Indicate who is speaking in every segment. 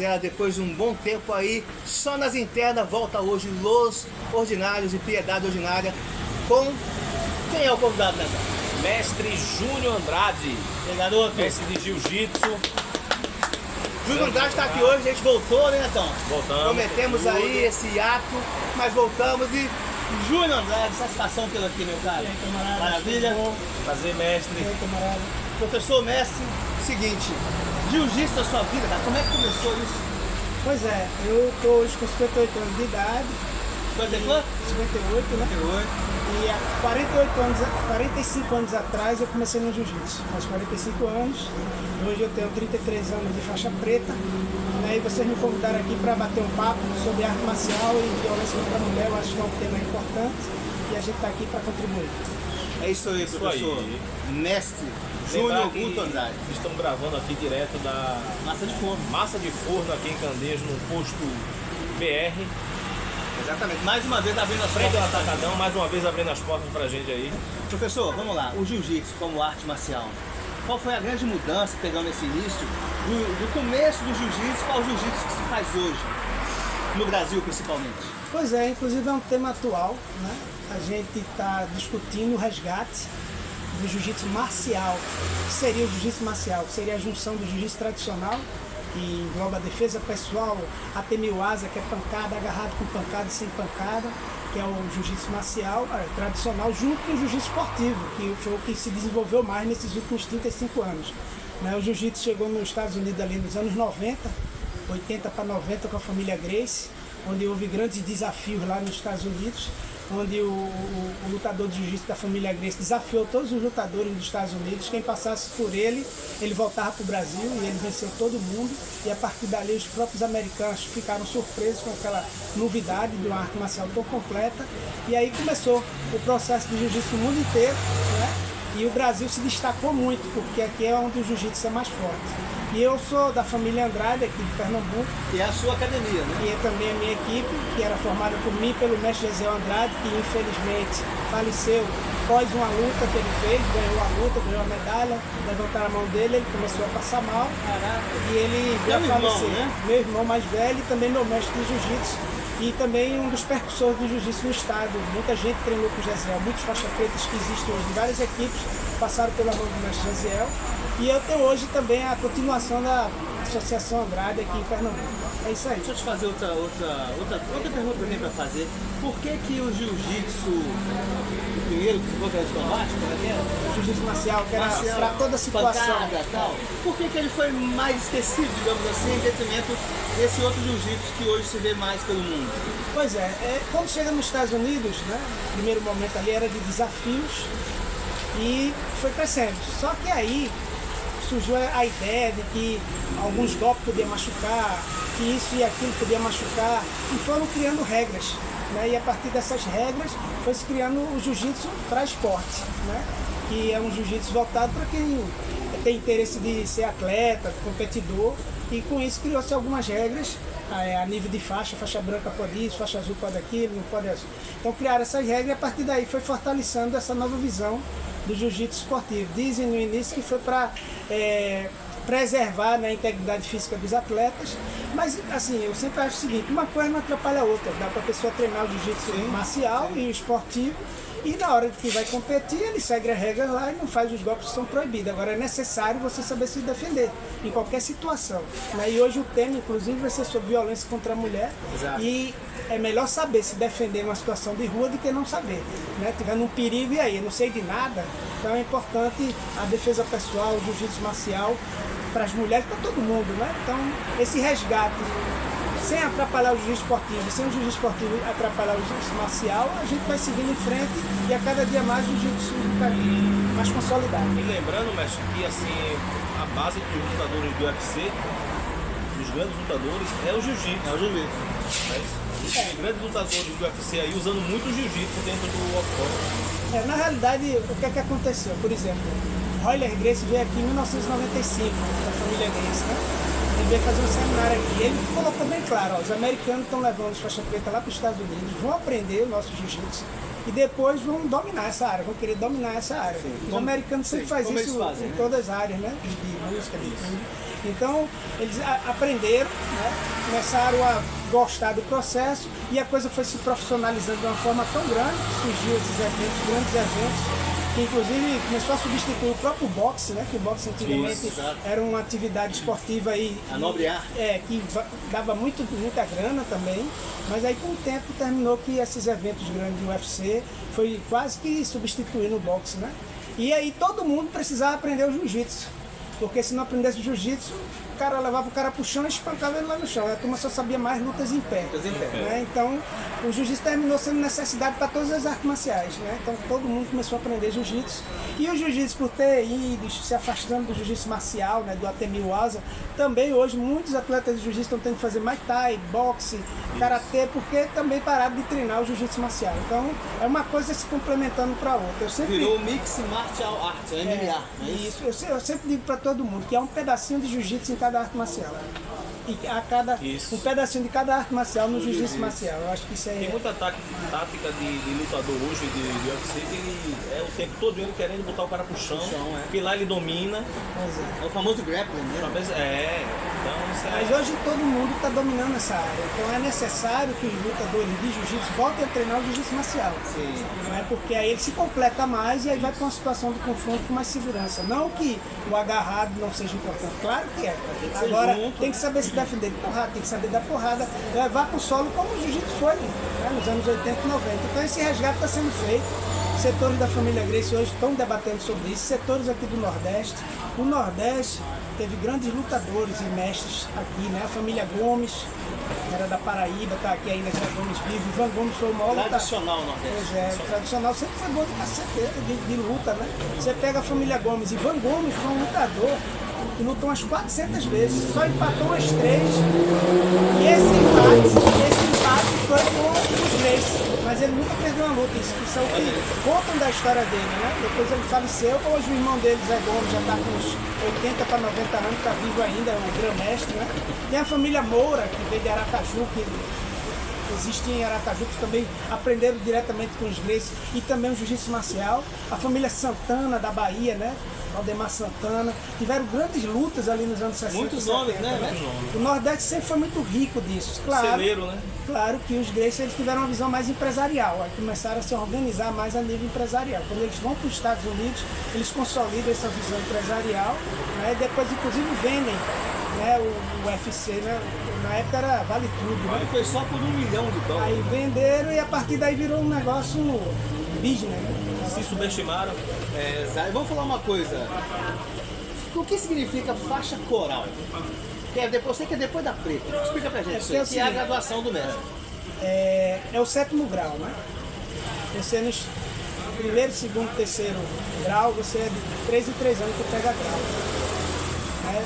Speaker 1: rapaziada, depois de um bom tempo aí, só nas internas, volta hoje Los Ordinários e Piedade Ordinária com... Quem é o convidado, Netão?
Speaker 2: Mestre Júnior Andrade.
Speaker 1: E aí, garoto?
Speaker 2: Mestre de Jiu-Jitsu.
Speaker 1: Júnior Andrade está aqui hoje, a gente voltou, né, Netão?
Speaker 2: Voltamos.
Speaker 1: Prometemos aí esse hiato, mas voltamos e... Júnior Andrade, satisfação pelo aqui, meu cara. Maravilha.
Speaker 2: Prazer, mestre.
Speaker 1: Professor, mestre, seguinte, jiu-jitsu da sua vida, cara, como é que começou isso?
Speaker 3: Pois é, eu estou hoje com 58 anos de idade.
Speaker 1: 58?
Speaker 3: 58, né?
Speaker 1: 58.
Speaker 3: E há 45 anos atrás eu comecei no jiu-jitsu. Faz 45 anos. Hoje eu tenho 33 anos de faixa preta. E vocês me convidaram aqui para bater um papo sobre arte marcial e violência contra a mulher. Eu acho que é um tema importante e a gente está aqui para contribuir.
Speaker 1: É isso aí, professor. Mestre Júnior Guto Andrade.
Speaker 2: Estamos gravando aqui direto da
Speaker 1: Massa de forno.
Speaker 2: Massa de Forno aqui em Candeias, no posto BR.
Speaker 1: Exatamente. Mais uma vez abrindo as
Speaker 2: Frente do
Speaker 1: portas.
Speaker 2: Atacadão, mais uma vez abrindo as portas pra gente aí.
Speaker 1: Professor, vamos lá. O jiu-jitsu como arte marcial. Qual foi a grande mudança, pegando esse início, do começo do jiu-jitsu para o jiu-jitsu que se faz hoje? No Brasil, principalmente.
Speaker 3: Pois é, inclusive é um tema atual, né? A gente está discutindo o resgate do jiu-jitsu marcial. O que seria o jiu-jitsu marcial? Seria a junção do jiu-jitsu tradicional, que engloba a defesa pessoal, a temiuasa, que é pancada, agarrado com pancada e sem pancada, que é o jiu-jitsu marcial tradicional, junto com o jiu-jitsu esportivo, que foi o que se desenvolveu mais nesses últimos 35 anos. O jiu-jitsu chegou nos Estados Unidos ali nos anos 90, 80 para 90 com a família Gracie, onde houve grandes desafios lá nos Estados Unidos, onde o lutador de jiu-jitsu da família Gracie desafiou todos os lutadores dos Estados Unidos. Quem passasse por ele voltava para o Brasil e ele venceu todo mundo. E a partir dali os próprios americanos ficaram surpresos com aquela novidade de uma arte marcial tão completa. E aí começou o processo de jiu-jitsu no mundo inteiro, né? E o Brasil se destacou muito, porque aqui é onde o jiu-jitsu é mais forte. E eu sou da família Andrade, aqui de Pernambuco.
Speaker 1: E é a sua academia, né?
Speaker 3: E é também a minha equipe, que era formada por mim pelo mestre Gesiel Andrade, que infelizmente faleceu após uma luta que ele fez, ganhou a luta, ganhou a medalha, levantaram a mão dele, ele começou a passar mal.
Speaker 1: Caraca.
Speaker 3: E ele veio a
Speaker 1: Meu
Speaker 3: falecer.
Speaker 1: irmão, né?
Speaker 3: Meu irmão mais velho e também meu mestre de jiu-jitsu. E também um dos percussores do jiu-jitsu no estado. Muita gente treinou com o Gesiel, muitos faixas pretas que existem hoje em várias equipes passaram pela mão do mestre Gesiel. E eu tenho hoje também a continuação da Associação Andrade aqui em Pernambuco. É isso aí.
Speaker 1: Deixa eu te fazer outra pergunta que eu tenho para fazer. Por que o jiu-jitsu, o primeiro que ficou de combate,
Speaker 3: O jiu-jitsu marcial, que era para toda situação.
Speaker 1: pancada, tal, por que ele foi mais esquecido, digamos assim, em detrimento desse outro jiu-jitsu que hoje se vê mais pelo mundo?
Speaker 3: Pois é, quando chega nos Estados Unidos, né, o primeiro momento ali era de desafios e foi crescendo. Só que aí surgiu a ideia de que alguns golpes podiam machucar, que isso e aquilo podia machucar, e foram criando regras, né? E a partir dessas regras foi se criando o jiu-jitsu para esporte, né? Que é um jiu-jitsu voltado para quem tem interesse de ser atleta, competidor, e com isso criou-se algumas regras a nível de faixa branca pode isso, faixa azul pode aquilo, não pode isso. Então criaram essas regras e a partir daí foi fortalecendo essa nova visão do jiu-jitsu esportivo. Dizem no início que foi para preservar, né, a integridade física dos atletas, mas assim, eu sempre acho o seguinte, uma coisa não atrapalha a outra, dá para a pessoa treinar o jiu-jitsu marcial e o esportivo, e na hora que vai competir, ele segue as regras lá e não faz os golpes que são proibidos. Agora é necessário você saber se defender em qualquer situação, né? E hoje o tema, inclusive, vai ser sobre violência contra a mulher.
Speaker 1: Exato.
Speaker 3: E é melhor saber se defender em uma situação de rua do que não saber, né? Tiver num perigo e aí, eu não sei de nada, então é importante a defesa pessoal, o jiu-jitsu marcial, para as mulheres, para todo mundo, né? Então, esse resgate, sem atrapalhar o jiu-jitsu esportivo, sem o jiu-jitsu esportivo atrapalhar o jiu-jitsu marcial, a gente vai seguindo em frente e a cada dia mais o jiu-jitsu está mais consolidado.
Speaker 2: E lembrando, mestre, que assim, a base dos lutadores do UFC, dos grandes lutadores, é o jiu-jitsu.
Speaker 1: É o jiu-jitsu.
Speaker 2: Tem grandes lutadores do UFC aí usando muito jiu-jitsu dentro do octógono.
Speaker 3: Na realidade, o que é que aconteceu? Por exemplo, Royler Gracie veio aqui em 1995, da família Gracie, né? Ele veio fazer um seminário aqui. Ele colocou bem claro, ó, os americanos estão levando os faixa preta lá para os Estados Unidos, vão aprender o nosso jiu-jitsu e depois vão dominar essa área, vão querer dominar essa área. Os americanos sempre fazem isso em todas as áreas, né? De música, de tudo. Então, eles aprenderam, né? Começaram a gostar do processo e a coisa foi se profissionalizando de uma forma tão grande que surgiu esses eventos, grandes eventos, que inclusive começou a substituir o próprio boxe, né? Que o boxe antigamente
Speaker 1: Isso,
Speaker 3: era uma atividade esportiva aí,
Speaker 1: A nobre arte.
Speaker 3: que dava muita grana também, mas aí com o tempo terminou que esses eventos grandes do UFC foi quase que substituindo o boxe, né? E aí todo mundo precisava aprender o jiu-jitsu, porque se não aprendesse o jiu-jitsu, o cara levava o cara pro chão e espancava ele lá no chão. A turma só sabia mais lutas em pé.
Speaker 1: Lutas em pé.
Speaker 3: Né? Então, o jiu-jitsu terminou sendo necessidade para todas as artes marciais. Né? Então, todo mundo começou a aprender jiu-jitsu. E o jiu-jitsu, por ter ido se afastando do jiu-jitsu marcial, né, do Atemi Waza, também hoje muitos atletas de jiu-jitsu estão tendo que fazer Muay Thai, boxe, karatê, porque também pararam de treinar o jiu-jitsu marcial. Então, é uma coisa se complementando para a outra. Eu sempre
Speaker 1: Virou Mix Martial Arts, o MMA. não é isso?
Speaker 3: isso, eu sempre digo para todo mundo que há um pedacinho de jiu-jitsu em cada arte marcial. E
Speaker 2: Isso.
Speaker 3: um pedacinho de cada arte marcial no jiu-jitsu marcial. Eu acho que isso aí
Speaker 2: Tem muita tática de lutador hoje, de UFC, que ele é o tempo todo ele querendo botar o cara pro chão, porque lá ele domina.
Speaker 1: É o famoso grappling, né?
Speaker 2: Talvez então isso
Speaker 3: Mas hoje todo mundo está dominando essa área. Então é necessário que os lutadores de jiu-jitsu voltem a treinar o jiu-jitsu marcial.
Speaker 1: Sim.
Speaker 3: Não é? Porque aí ele se completa mais e aí vai para uma situação de confronto com mais segurança. Não que o agarrado não seja importante, claro que é.
Speaker 1: ser
Speaker 3: Agora
Speaker 1: junto.
Speaker 3: tem que saber se defender de porrada, tem que saber dar porrada, levar para o solo como o jiu-jitsu foi, né? Nos anos 80 e 90. Então esse resgate está sendo feito. Setores da família Gracie hoje estão debatendo sobre isso, setores aqui do Nordeste. O Nordeste teve grandes lutadores e mestres aqui, né? A família Gomes, que era da Paraíba, tá aqui ainda, que Gomes vive. Ivan Gomes foi o maior lutador.
Speaker 1: Tradicional Nordeste.
Speaker 3: Pois é, o tradicional sempre foi bom de cacete, de luta, né? Você pega a família Gomes, Ivan Gomes foi um lutador que lutou umas 400 vezes, só empatou umas 3. E esse empate foi com os Gracie. Mas ele nunca perdeu uma luta, isso é o que contam da história dele, né? Depois ele faleceu, hoje o irmão dele, Zé Gomes, já está com uns 80 para 90 anos, está vivo ainda, é um grão-mestre, né? Tem a família Moura, que veio de Aracaju, que existe em Aracaju, que também aprenderam diretamente com os Gracie, e também o jiu-jitsu marcial. A família Santana, da Bahia, né? Valdemar Santana, tiveram grandes lutas ali nos anos 60.
Speaker 1: Muitos nomes,
Speaker 3: 70,
Speaker 1: né?
Speaker 3: O Nordeste sempre foi muito rico disso, claro.
Speaker 2: celeiro, né?
Speaker 3: Claro que os Gracie eles tiveram uma visão mais empresarial, aí começaram a se organizar mais a nível empresarial. Quando eles vão para os Estados Unidos, eles consolidam essa visão empresarial, né? E depois inclusive vendem, né, o UFC, né? Na época era vale tudo,
Speaker 1: E
Speaker 3: né?
Speaker 1: foi só por $1 milhão.
Speaker 3: Aí venderam e a partir daí virou um negócio business, né?
Speaker 2: Se subestimaram.
Speaker 1: Exato. Vamos falar uma coisa. O que significa faixa coral? Que é depois, eu sei que é depois da preta. Explica pra gente isso aí, que é a graduação do mestre.
Speaker 3: É o 7º grau, né? Você no primeiro, segundo, terceiro grau, você é de 3 em 3 anos que pega grau. Né?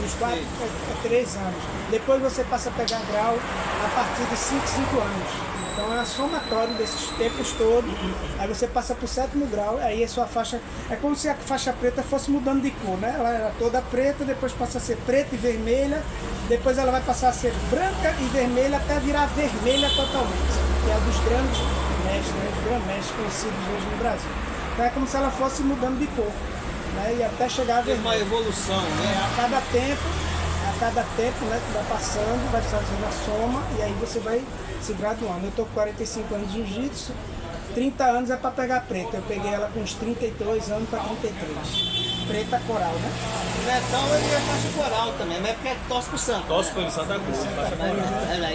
Speaker 3: Nos 4 é 3 anos. Depois você passa a pegar grau a partir de 5 anos. Então é a somatório desses tempos todos. Aí você passa para o 7º grau, aí a sua faixa. É como se a faixa preta fosse mudando de cor, né? Ela era toda preta, depois passa a ser preta e vermelha, depois ela vai passar a ser branca e vermelha até virar vermelha totalmente. Que é a dos grandes mestres, né? Os grandes mestres conhecidos hoje no Brasil. Então é como se ela fosse mudando de cor. Né? E até chegar a
Speaker 1: Teve
Speaker 3: vermelha.
Speaker 1: uma evolução, né?
Speaker 3: A cada tempo, né, que vai passando, vai fazendo a soma e aí você vai se graduando. Eu tô com 45 anos de jiu-jitsu, 30 anos é para pegar preta. Eu peguei ela com uns 32 anos para 33. Preta coral, né?
Speaker 1: O Netão ele é faixa coral também, mas é porque torce pro Santo.
Speaker 2: Torço pelo Santa Cruz, faixa coral.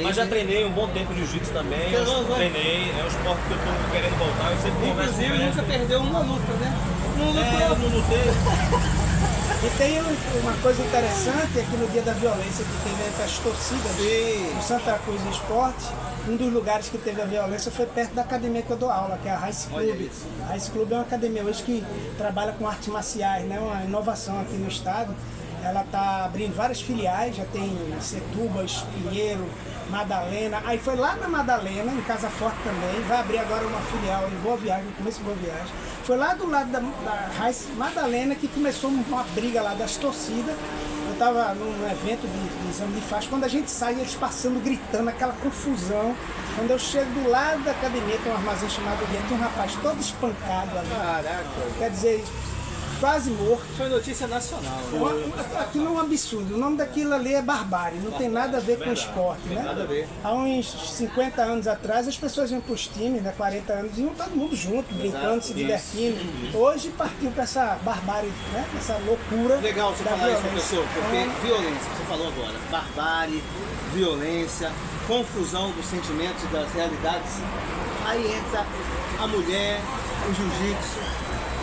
Speaker 2: Mas já treinei um bom tempo de jiu-jitsu também. Treinei, é um esporte que eu tô querendo voltar. Eu sempre converso com
Speaker 1: Inclusive nunca perdeu uma luta, né? Não
Speaker 2: eu não lutei.
Speaker 3: E tem uma coisa interessante, é que no dia da violência que teve entre as torcidas do Santa Cruz Esporte, um dos lugares que teve a violência foi perto da academia que eu dou aula, que é a Raiz Club. A Raiz Club é uma academia hoje que trabalha com artes marciais, né? Uma inovação aqui no estado. Ela está abrindo várias filiais, já tem Setúbal, Pinheiro, Madalena. Aí foi lá na Madalena, em Casa Forte também. Vai abrir agora uma filial em Boa Viagem, no começo de Boa Viagem. Foi lá do lado da Raiz Madalena que começou uma briga lá das torcidas. Eu estava num evento de exame de faixa. Quando a gente sai, eles passando, gritando, aquela confusão. Quando eu chego do lado da academia, tem um armazém chamado Guia, tem um rapaz todo espancado ali.
Speaker 1: Caraca.
Speaker 3: Quer dizer, quase morto.
Speaker 1: Foi notícia nacional. Né?
Speaker 3: Aquilo é um absurdo. O nome daquilo ali é barbárie, não tem nada a ver com esporte, né?
Speaker 1: Nada a ver.
Speaker 3: Há uns 50 anos atrás, as pessoas iam para os times, né? 40 anos, iam todo mundo junto, brincando, se divertindo. Hoje partiu para essa barbárie, né? Essa loucura.
Speaker 1: Legal você falar isso, professor, porque violência, você falou agora, barbárie, violência, confusão dos sentimentos e das realidades. Aí entra a mulher, o jiu-jitsu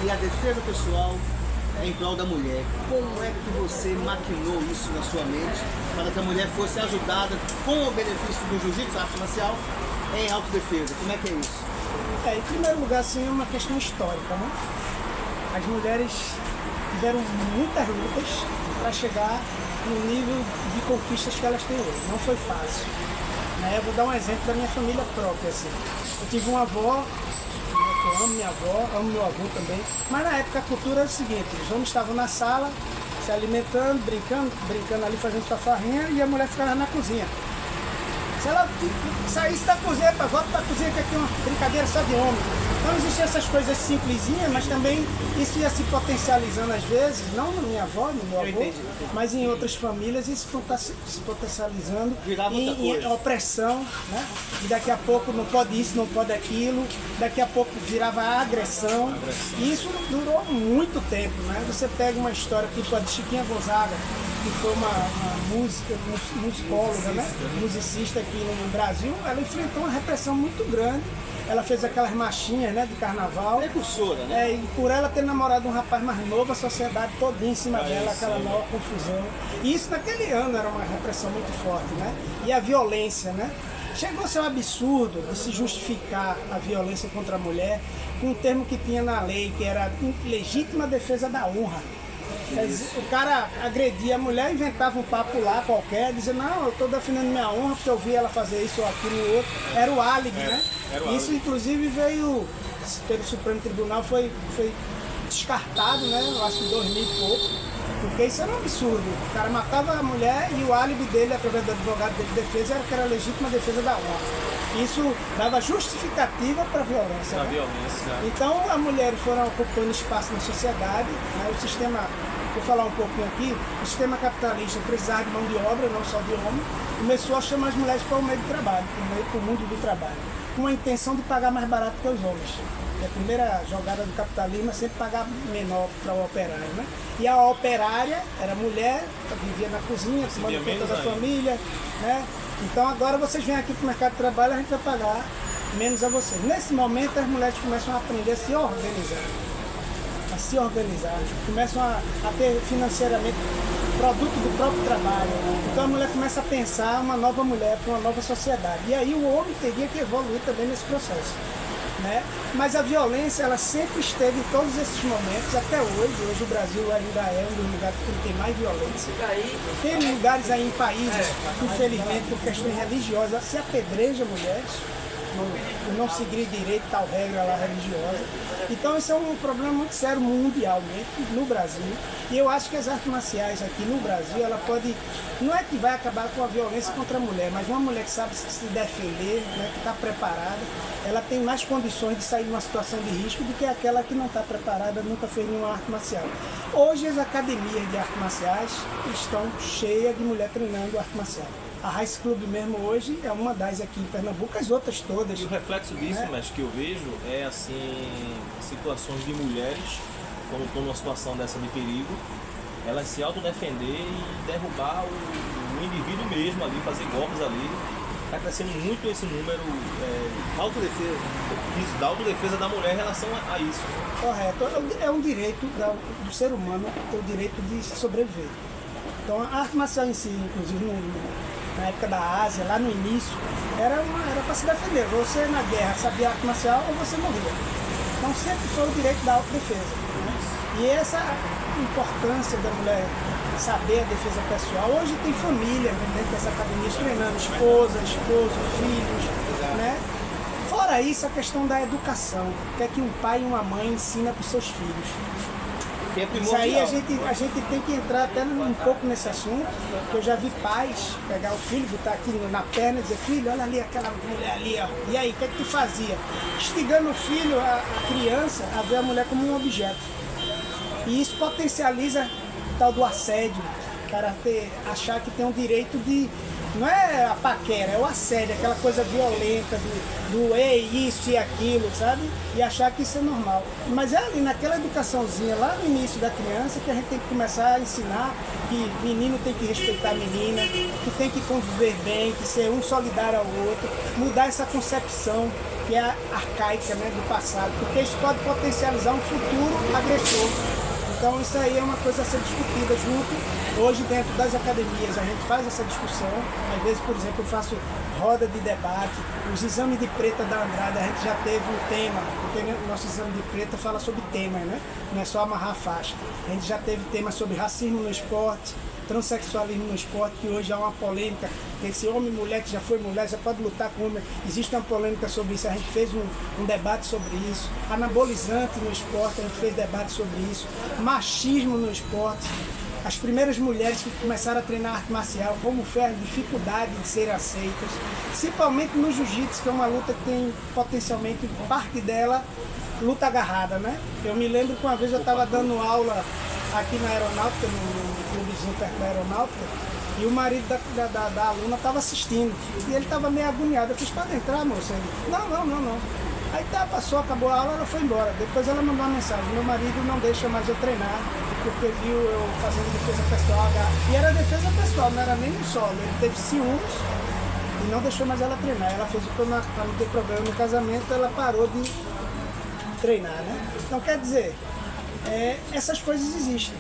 Speaker 1: e a defesa pessoal em prol da mulher. Como é que você maquinou isso na sua mente para que a mulher fosse ajudada com o benefício do jiu-jitsu, arte marcial, em autodefesa? Como é que é isso?
Speaker 3: Em primeiro lugar, assim, é uma questão histórica, né? As mulheres tiveram muitas lutas para chegar no nível de conquistas que elas têm hoje. Não foi fácil. Né? Eu vou dar um exemplo da minha família própria. Assim. Eu tive uma avó, eu amo minha avó, amo meu avô também, mas na época a cultura era o seguinte, os homens estavam na sala, se alimentando, brincando ali, fazendo sua farrinha, e a mulher ficava na cozinha. Se ela saísse da cozinha, volta para a cozinha, que aqui é uma brincadeira só de homem. Então existiam essas coisas simplesinhas, mas também isso ia se potencializando às vezes, não na minha avó, no meu avô, mas em outras famílias, isso se potencializando em opressão, né? E daqui a pouco não pode isso, não pode aquilo, daqui a pouco virava agressão. E isso durou muito tempo, né? Você pega uma história tipo a de Chiquinha Gonzaga, que foi uma musicóloga, né? Musicista aqui no Brasil, ela enfrentou uma repressão muito grande. Ela fez aquelas marchinhas, né, de carnaval.
Speaker 1: Precursora, né?
Speaker 3: E por ela ter namorado um rapaz mais novo, a sociedade toda em cima dela, aquela nova confusão. E isso naquele ano era uma repressão muito forte, né? E a violência, né? Chegou a ser um absurdo de se justificar a violência contra a mulher com um termo que tinha na lei, que era legítima defesa da honra. O cara agredia a mulher, inventava um papo lá qualquer, dizia, não, eu estou defendendo minha honra porque eu vi ela fazer isso ou aquilo ou outro. Era o álibi, né? Isso inclusive veio pelo Supremo Tribunal, foi descartado, né? Eu acho que 2000 e pouco, porque isso era um absurdo. O cara matava a mulher e o álibi dele, através do advogado dele de defesa, era que era a legítima defesa da honra. Isso dava justificativa para a violência. Então as mulheres foram ocupando espaço na sociedade, né? O sistema, vou falar um pouquinho aqui, o sistema capitalista precisava de mão de obra, não só de homem, começou a chamar as mulheres para o meio do trabalho, para o mundo do trabalho, com a intenção de pagar mais barato que os homens. A primeira jogada do capitalismo é sempre pagar menor para o operário, né? E a operária era mulher, vivia na cozinha, tomando conta da família, né? Então agora vocês vêm aqui para o mercado de trabalho, a gente vai pagar menos a vocês. Nesse momento as mulheres começam a aprender a se organizar, começam a ter financeiramente produto do próprio trabalho. Então a mulher começa a pensar uma nova mulher para uma nova sociedade. E aí o homem teria que evoluir também nesse processo. Né? Mas a violência, ela sempre esteve em todos esses momentos, até hoje. Hoje o Brasil ainda é um dos lugares que tem mais violência. Tem lugares aí em países, infelizmente, por questões religiosas, se apedreja mulheres, por não seguir direito tal regra lá religiosa. Então isso é um problema muito sério mundialmente no Brasil. E eu acho que as artes marciais aqui no Brasil, ela pode, não é que vai acabar com a violência contra a mulher, mas uma mulher que sabe se defender, né, que está preparada, ela tem mais condições de sair de uma situação de risco do que aquela que não está preparada, nunca fez nenhuma arte marcial. Hoje as academias de artes marciais estão cheias de mulher treinando arte marcial. A Raiz Club mesmo hoje é uma das aqui em Pernambuco, as outras todas.
Speaker 2: E o reflexo disso, né, mestre, que eu vejo é assim, situações de mulheres, quando estão numa situação dessa de perigo, elas se autodefender e derrubar o indivíduo mesmo ali, fazer golpes ali. Está crescendo muito esse número
Speaker 1: autodefesa.
Speaker 2: Isso, da autodefesa da mulher em relação a isso.
Speaker 3: Correto. É um direito do ser humano ter o direito de sobreviver. Então a arte marcial em si, inclusive na época da Ásia, lá no início, era para se defender. Você na guerra sabia arte marcial ou você morria. Então sempre foi o direito da autodefesa. Né? E essa importância da mulher saber a defesa pessoal. Hoje tem família dentro dessa academia treinando esposo, filhos, né? Fora isso, a questão da educação. O que é que um pai e uma mãe ensina para os seus filhos? Isso aí a gente tem que entrar até um pouco nesse assunto, porque eu já vi pais pegar o filho, botar aqui na perna e dizer, filho, olha ali aquela mulher ali, ó. E aí, o que é que tu fazia? Instigando o filho, a criança, a ver a mulher como um objeto. E isso potencializa o tal do assédio, o cara achar que tem um direito de... Não é a paquera, é o assédio, aquela coisa violenta do ei, isso e aquilo, sabe? E achar que isso é normal. Mas é ali naquela educaçãozinha, lá no início da criança, que a gente tem que começar a ensinar que menino tem que respeitar a menina, que tem que conviver bem, que ser um solidário ao outro, mudar essa concepção que é arcaica, né, do passado, porque isso pode potencializar um futuro agressor. Então isso aí é uma coisa a ser discutida junto. Hoje dentro das academias a gente faz essa discussão. Às vezes, por exemplo, eu faço roda de debate. Os exames de preta da Andrade a gente já teve um tema, porque o nosso exame de preta fala sobre temas, né? Não é só amarrar a faixa. A gente já teve tema sobre racismo no esporte, transexualismo no esporte, que hoje há uma polêmica, que esse homem e mulher que já foi mulher, já pode lutar com homem, existe uma polêmica sobre isso, a gente fez um debate sobre isso, anabolizante no esporte, a gente fez debate sobre isso, machismo no esporte, as primeiras mulheres que começaram a treinar arte marcial, como foi a dificuldade de serem aceitas, principalmente no jiu-jitsu, que é uma luta que tem potencialmente parte dela luta agarrada, né? Eu me lembro que uma vez eu estava dando aula aqui na aeronáutica, no clubezinho perto da aeronáutica, e o marido da aluna estava assistindo, e ele estava meio agoniado. Eu fiz, pode entrar, moça? Ele, não. Aí tá, passou, acabou a aula, ela foi embora. Depois ela mandou uma mensagem, meu marido não deixa mais eu treinar, porque viu eu fazendo defesa pessoal. E era defesa pessoal, não era nem um solo. Ele teve ciúmes e não deixou mais ela treinar. Ela fez para não ter problema no casamento, ela parou de treinar, né? Então quer dizer, essas coisas existem.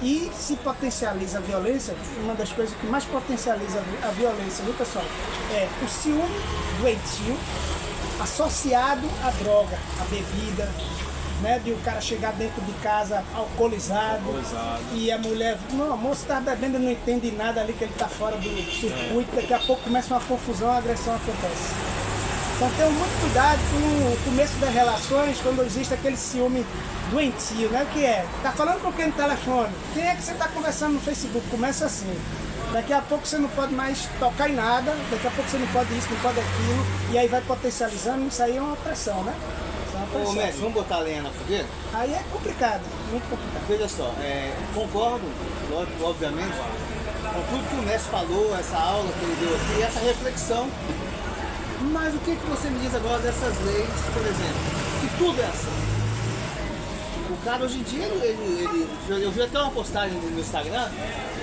Speaker 3: E se potencializa a violência, uma das coisas que mais potencializa a violência, viu pessoal, é o ciúme doentio associado à droga, à bebida, né? De o cara chegar dentro de casa alcoolizado. E a mulher, não, o moço está bebendo, não entende nada ali, que ele está fora do circuito, daqui a pouco começa uma confusão, a agressão acontece. Então tenham muito cuidado com o começo das relações, quando existe aquele ciúme doentio, né? O que é? Tá falando com quem no telefone? Quem é que você está conversando no Facebook? Começa assim. Daqui a pouco você não pode mais tocar em nada, daqui a pouco você não pode isso, não pode aquilo, e aí vai potencializando, isso aí é uma pressão, né?
Speaker 1: Ô mestre, vamos botar a lenha na fogueira?
Speaker 3: Aí é complicado, muito complicado.
Speaker 1: Veja só, concordo, obviamente, com tudo que o mestre falou, essa aula que ele deu aqui, essa reflexão. Mas o que você me diz agora dessas leis, por exemplo, que tudo é assim? O cara hoje em dia, eu vi até uma postagem no Instagram,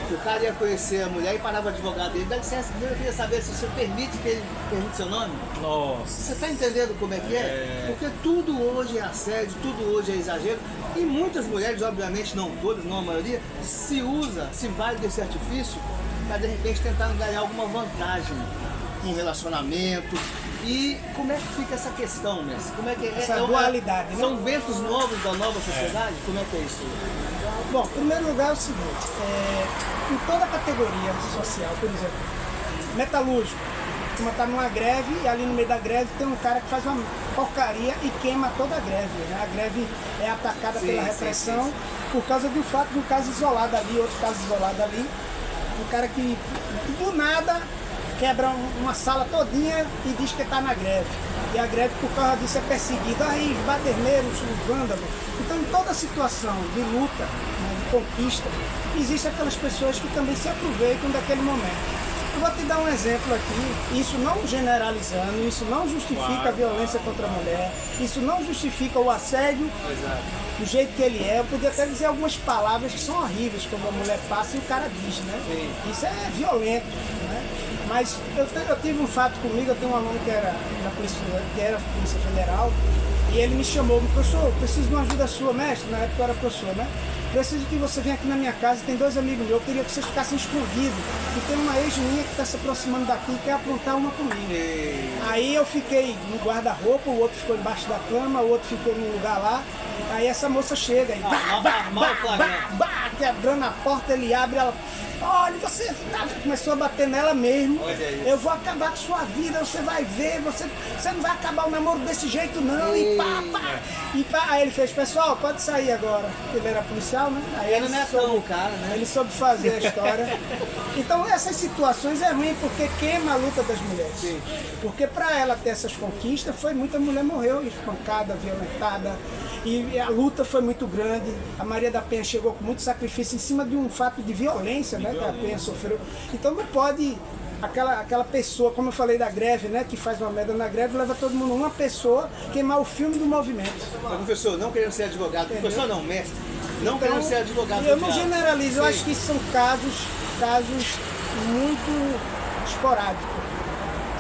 Speaker 1: que o cara ia conhecer a mulher e parava o advogado dele, dá licença, eu queria saber se você permite que ele pergunte seu nome?
Speaker 2: Nossa.
Speaker 1: Você está entendendo como é que é? Porque tudo hoje é assédio, tudo hoje é exagero, e muitas mulheres, obviamente não todas, não a maioria, se vale desse artifício para de repente tentar ganhar alguma vantagem um relacionamento. E como é que fica essa questão, mestre? Como é que
Speaker 3: essa dualidade, né?
Speaker 1: São ventos novos da nova sociedade? Como é que é isso?
Speaker 3: Bom, em primeiro lugar é o seguinte, em toda categoria social, por exemplo, metalúrgico, uma está numa greve e ali no meio da greve tem um cara que faz uma porcaria e queima toda a greve, né? A greve é atacada pela repressão por causa do fato de um caso isolado ali, outro caso isolado ali, um cara que do nada quebra uma sala todinha e diz que está na greve. E a greve, por causa disso, é perseguida. Aí, os baderneiros, os vândalos. Então, em toda situação de luta, né, de conquista, existem aquelas pessoas que também se aproveitam daquele momento. Eu vou te dar um exemplo aqui, isso não generalizando, isso não justifica a violência contra a mulher, isso não justifica o assédio do jeito que ele é. Eu podia até dizer algumas palavras que são horríveis, como a mulher passa e o cara diz, né? Isso é violento, né? Mas eu tive um fato comigo, eu tenho um aluno que era Polícia Federal, e ele me chamou, professor, preciso de uma ajuda sua, mestre, na época eu era professor, né? Preciso que você venha aqui na minha casa, tem 2 amigos meus, eu queria que vocês ficassem escondidos, e tem uma ex minha que está se aproximando daqui e quer aprontar uma comigo. Aí eu fiquei no guarda-roupa, o outro ficou embaixo da cama, o outro ficou num lugar lá, aí essa moça chega e quebrando a porta, ele abre, ela olha, você tá... começou a bater nela mesmo,
Speaker 1: Olha isso.
Speaker 3: eu vou acabar com sua vida, você vai ver, você não vai acabar o namoro desse jeito não, e pá. Aí ele fez, pessoal, pode sair agora, porque ele era policial, né? Aí
Speaker 1: Ele não é tão cara, né?
Speaker 3: ele soube fazer a história. Então essas situações é ruim porque queima a luta das mulheres.
Speaker 1: Sim.
Speaker 3: Porque para ela ter essas conquistas, muita mulher morreu espancada, violentada. E a luta foi muito grande. A Maria da Penha chegou com muito sacrifício em cima de um fato de violência, né, que a Penha sofreu. Então não pode aquela pessoa, como eu falei da greve, né, que faz uma merda na greve, leva todo mundo, uma pessoa, queimar o filme do movimento.
Speaker 1: Mas, professor, não querendo ser advogado, professor não, mestre, não querendo ser advogado.
Speaker 3: Eu não generalizo, eu acho que são casos muito esporádicos.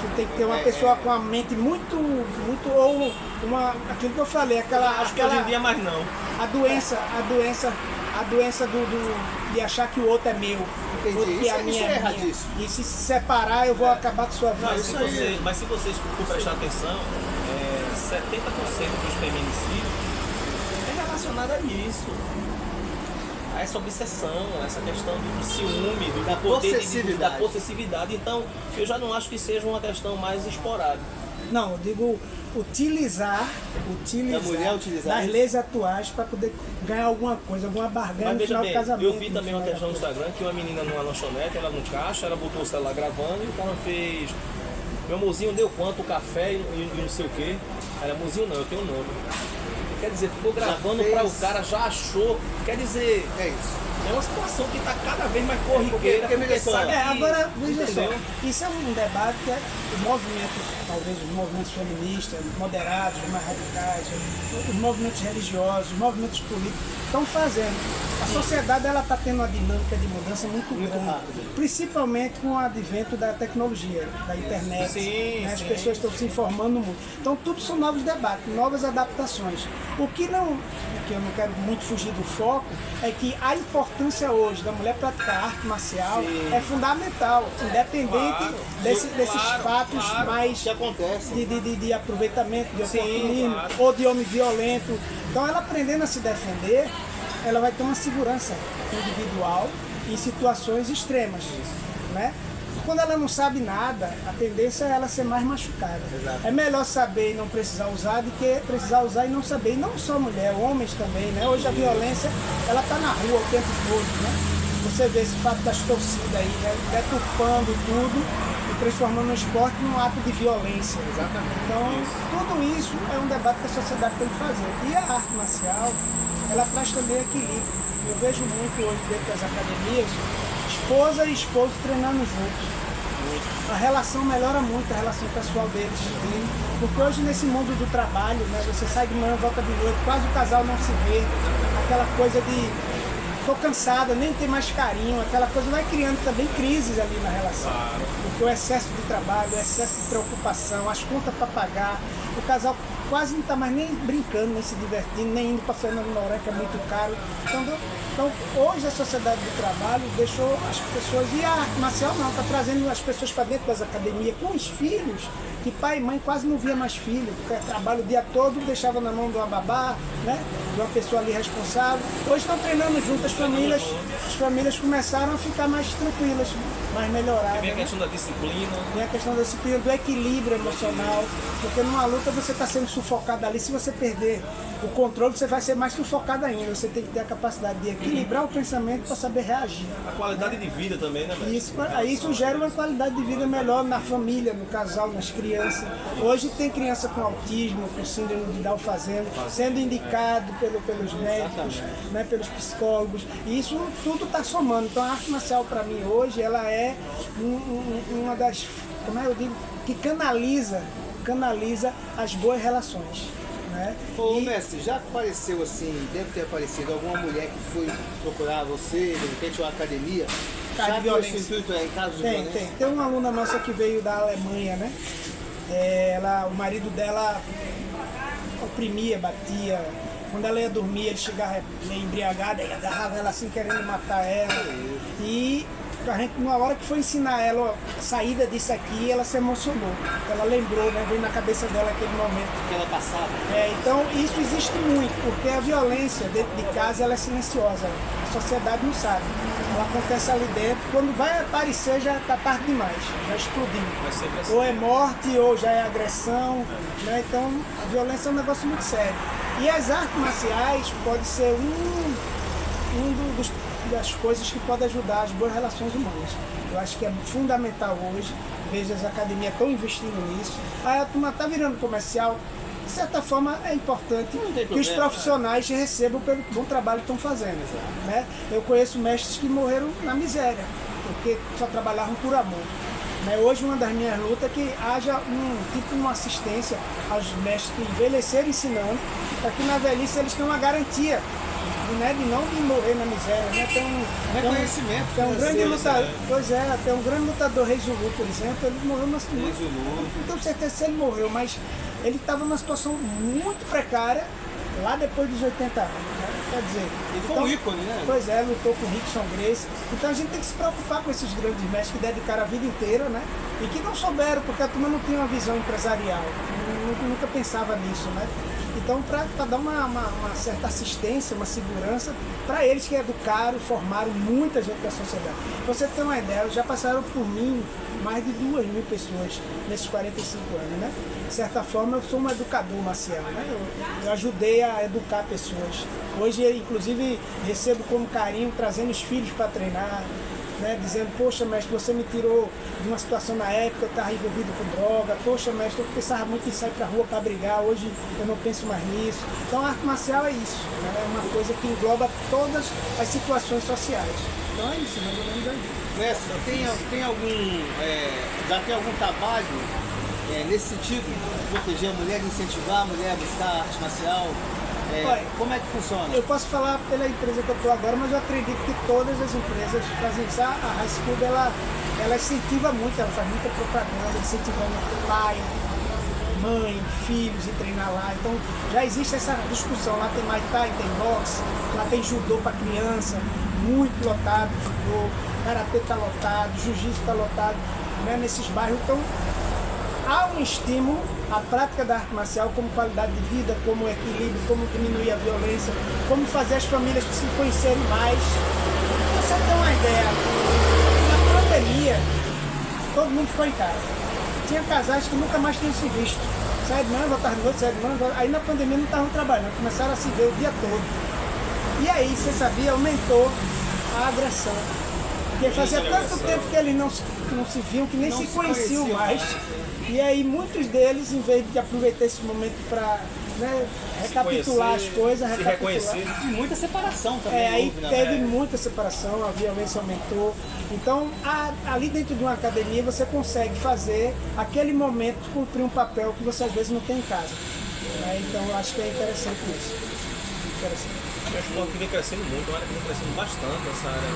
Speaker 3: Você tem que ter uma pessoa com a mente muito, ou aquilo que eu falei,
Speaker 2: Acho que hoje em dia mais não.
Speaker 3: a doença de achar que o outro é meu. Porque a minha é minha. E se separar, eu vou acabar com sua vida.
Speaker 2: Mas se vocês for prestar atenção, 70% dos feminicídios é relacionado a isso. A essa obsessão, essa questão do ciúme, da possessividade. Então, eu já não acho que seja uma questão mais esporádica.
Speaker 3: Não, eu digo utilizar das leis atuais para poder ganhar alguma coisa, alguma barganha no final do casamento.
Speaker 2: Eu vi também uma questão no Instagram que uma menina numa lanchonete, ela no caixa, ela botou o celular gravando e o cara fez: meu mozinho deu quanto o café e não sei o quê. Era mozinho não, eu tenho um nome. Quer dizer, ficou gravando para o cara, já achou. Quer dizer,
Speaker 1: é isso.
Speaker 2: É uma situação que está cada vez mais corriqueira.
Speaker 1: Porque sabe
Speaker 3: agora, veja só, isso é um debate que os movimentos, talvez os movimentos feministas, moderados, mais radicais, os movimentos religiosos, os movimentos políticos estão fazendo. A sociedade está tendo uma dinâmica de mudança muito grande, principalmente com o advento da tecnologia, da internet.
Speaker 2: Sim,
Speaker 3: As pessoas estão se informando muito. Então tudo são novos debates, novas adaptações. O que eu não quero muito fugir do foco, é que a importância hoje da mulher praticar arte marcial é fundamental, independente desses fatos mais
Speaker 1: que acontece
Speaker 3: de aproveitamento, de oportunismo ou de homem violento. Então ela aprendendo a se defender, ela vai ter uma segurança individual em situações extremas, né? Quando ela não sabe nada, a tendência é ela ser mais machucada.
Speaker 1: Exato.
Speaker 3: É melhor saber e não precisar usar do que precisar usar e não saber. E não só mulher, homens também, né? Hoje a violência, ela está na rua o tempo todo, né? Você vê esse fato das torcidas aí, né? Deturpando tudo e transformando o esporte num ato de violência.
Speaker 1: Exatamente.
Speaker 3: Então, tudo isso é um debate que a sociedade tem que fazer. E a arte marcial, ela traz também equilíbrio. Eu vejo muito hoje dentro das academias, esposa e esposo treinando juntos. A relação melhora muito, a relação pessoal deles. Porque hoje nesse mundo do trabalho, né, você sai de manhã, volta de noite, quase o casal não se vê. Aquela coisa de tô cansada, nem tem mais carinho, aquela coisa vai criando também crises ali na relação. Porque o excesso de trabalho, o excesso de preocupação, as contas para pagar, o casal quase não está mais nem brincando, nem se divertindo, nem indo para Fernando Noronha, que é muito caro. Então, hoje a sociedade do trabalho deixou as pessoas, e a arte marcial não, está trazendo as pessoas para dentro das academias com os filhos, que pai e mãe quase não via mais filho, porque trabalho o dia todo, deixava na mão de uma babá, né, de uma pessoa ali responsável. Hoje estão treinando junto, as famílias começaram a ficar mais tranquilas, mais melhoradas.
Speaker 2: Vem a questão da disciplina.
Speaker 3: Vem a questão da disciplina, do equilíbrio emocional, porque numa luta você está sendo sufocado ali, se você perder o controle, você vai ser mais sufocado ainda. Você tem que ter a capacidade de equilibrar o pensamento para saber reagir.
Speaker 2: A qualidade de vida também, né, velho?
Speaker 3: Isso gera uma qualidade de vida melhor na família, no casal, nas crianças. Hoje tem criança com autismo, com síndrome de Down sendo indicado pelos médicos, né, pelos psicólogos. E isso tudo está somando. Então a arte marcial para mim hoje, ela é uma das, como eu digo, que canaliza as boas relações. Né?
Speaker 1: Ô mestre, já apareceu assim, deve ter aparecido alguma mulher que foi procurar você, de repente uma academia, já viu esse intuito em casos de violência?
Speaker 3: Tem uma aluna nossa que veio da Alemanha, né? O marido dela oprimia, batia. Quando ela ia dormir, ele chegava meio embriagado e agarrava ela assim, querendo matar ela. E a gente, na hora que foi ensinar ela a saída disso aqui, ela se emocionou. Ela lembrou, né? Veio na cabeça dela aquele momento.
Speaker 1: Que ela passava.
Speaker 3: Então isso existe muito, porque a violência dentro de casa ela é silenciosa. A sociedade não sabe. Ela acontece ali dentro, quando vai aparecer já está tarde demais, já explodiu.
Speaker 2: Mas sempre assim.
Speaker 3: Ou é morte, ou já é agressão. Né? Então a violência é um negócio muito sério. E as artes marciais pode ser das coisas que pode ajudar as boas relações humanas. Eu acho que é fundamental hoje, vejo as academias estão investindo nisso. A turma está virando comercial, de certa forma é importante que os profissionais recebam pelo bom trabalho que estão fazendo. Né? Eu conheço mestres que morreram na miséria, porque só trabalhavam por amor. Hoje uma das minhas lutas é que haja uma assistência aos mestres que envelheceram ensinando, para que na velhice eles tenham uma garantia, né, de não morrer na miséria. Né?
Speaker 1: Reconhecimento.
Speaker 3: Tem um grande lutador, pois é, tem um grande lutador, Rei Zulu, por exemplo, ele morreu numa situação. Não tenho certeza se ele morreu, mas ele estava numa situação muito precária lá depois dos 80 anos. Né? Quer dizer,
Speaker 1: ele foi um ícone, né?
Speaker 3: Pois é, lutou com Rickson Gracie. Então a gente tem que se preocupar com esses grandes mestres que dedicaram a vida inteira, né? E que não souberam, porque a turma não tinha uma visão empresarial, nunca pensava nisso, né? Então, para dar uma certa assistência, uma segurança para eles que educaram, formaram muita gente da sociedade. Pra você ter uma ideia, já passaram por mim mais de 2.000 pessoas nesses 45 anos, né? De certa forma, eu sou um educador marcial, né? Eu ajudei a educar pessoas. Hoje, inclusive, recebo como carinho, trazendo os filhos para treinar, né? Dizendo, poxa, mestre, você me tirou de uma situação na época, eu estava envolvido com droga, poxa, mestre, eu pensava muito em sair para a rua para brigar, hoje eu não penso mais nisso. Então a arte marcial é isso, né? É uma coisa que engloba todas as situações sociais. Então é isso, mais ou menos aí.
Speaker 1: Mestre, já tem algum trabalho nesse sentido, de proteger a mulher, de incentivar a mulher a buscar a arte marcial? Como é que funciona?
Speaker 3: Eu posso falar pela empresa que eu estou agora, mas eu acredito que todas as empresas fazem isso. A High School, ela incentiva muito, ela faz muita propaganda, incentivando pai, mãe, filhos em treinar lá. Então já existe essa discussão. Lá tem Muay Thai, tem boxe, lá tem judô para criança, muito lotado, judô, karatê está lotado, jiu-jitsu está lotado, né, nesses bairros. Então há um estímulo à prática da arte marcial como qualidade de vida, como equilíbrio, como diminuir a violência, como fazer as famílias se conhecerem mais. Pra você ter uma ideia, na pandemia, todo mundo ficou em casa. Tinha casais que nunca mais tinham se visto. Sai de manhã, voltar de noite, sai de manhã, aí na pandemia não estavam trabalhando, começaram a se ver o dia todo. E aí, você sabia, aumentou a agressão. Porque fazia tanto tempo que eles não se viam, que nem se conheciam mais. E aí muitos deles, em vez de aproveitar esse momento para, né, recapitular as coisas,
Speaker 2: se reconhecer.
Speaker 1: E muita separação também.
Speaker 3: Aí teve muita separação, a violência aumentou. Então, ali dentro de uma academia, você consegue fazer aquele momento cumprir um papel que você às vezes não tem em casa. Então, eu acho que é interessante isso.
Speaker 2: O esporte que vem crescendo muito, uma área que vem crescendo bastante, essa área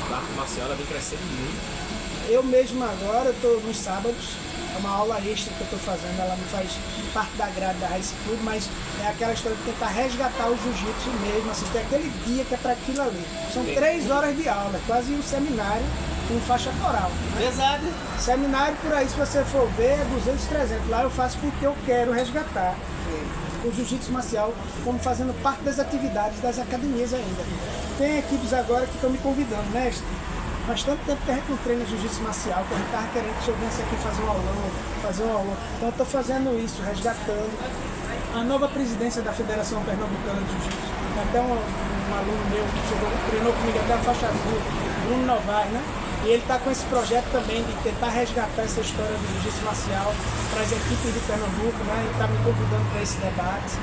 Speaker 2: da arte marcial, ela vem crescendo muito.
Speaker 3: Eu mesmo agora, eu estou nos sábados, é uma aula extra que eu estou fazendo, ela não faz parte da grade da High School, mas é aquela história de tentar resgatar o jiu-jitsu mesmo, assim, tem aquele dia que é para aquilo ali. São 3 horas de aula, quase um seminário com faixa coral. Né?
Speaker 1: Pesado.
Speaker 3: Seminário por aí, se você for ver, é 200, 300. Lá eu faço porque eu quero resgatar o jiu-jitsu marcial como fazendo parte das atividades das academias ainda. Tem equipes agora que estão me convidando, mestre. Faz tanto tempo que a gente não treina jiu-jitsu marcial, que a gente estava querendo que eu viesse aqui fazer um aulão. Então eu estou fazendo isso, resgatando. A nova presidência da Federação Pernambucana de Jiu-Jitsu, até um aluno meu que treinou comigo até a faixa azul, Bruno Novaes, né? E ele está com esse projeto também de tentar resgatar essa história do jiu-jitsu marcial para as equipes de Pernambuco, né? Ele está me convidando para esse debate.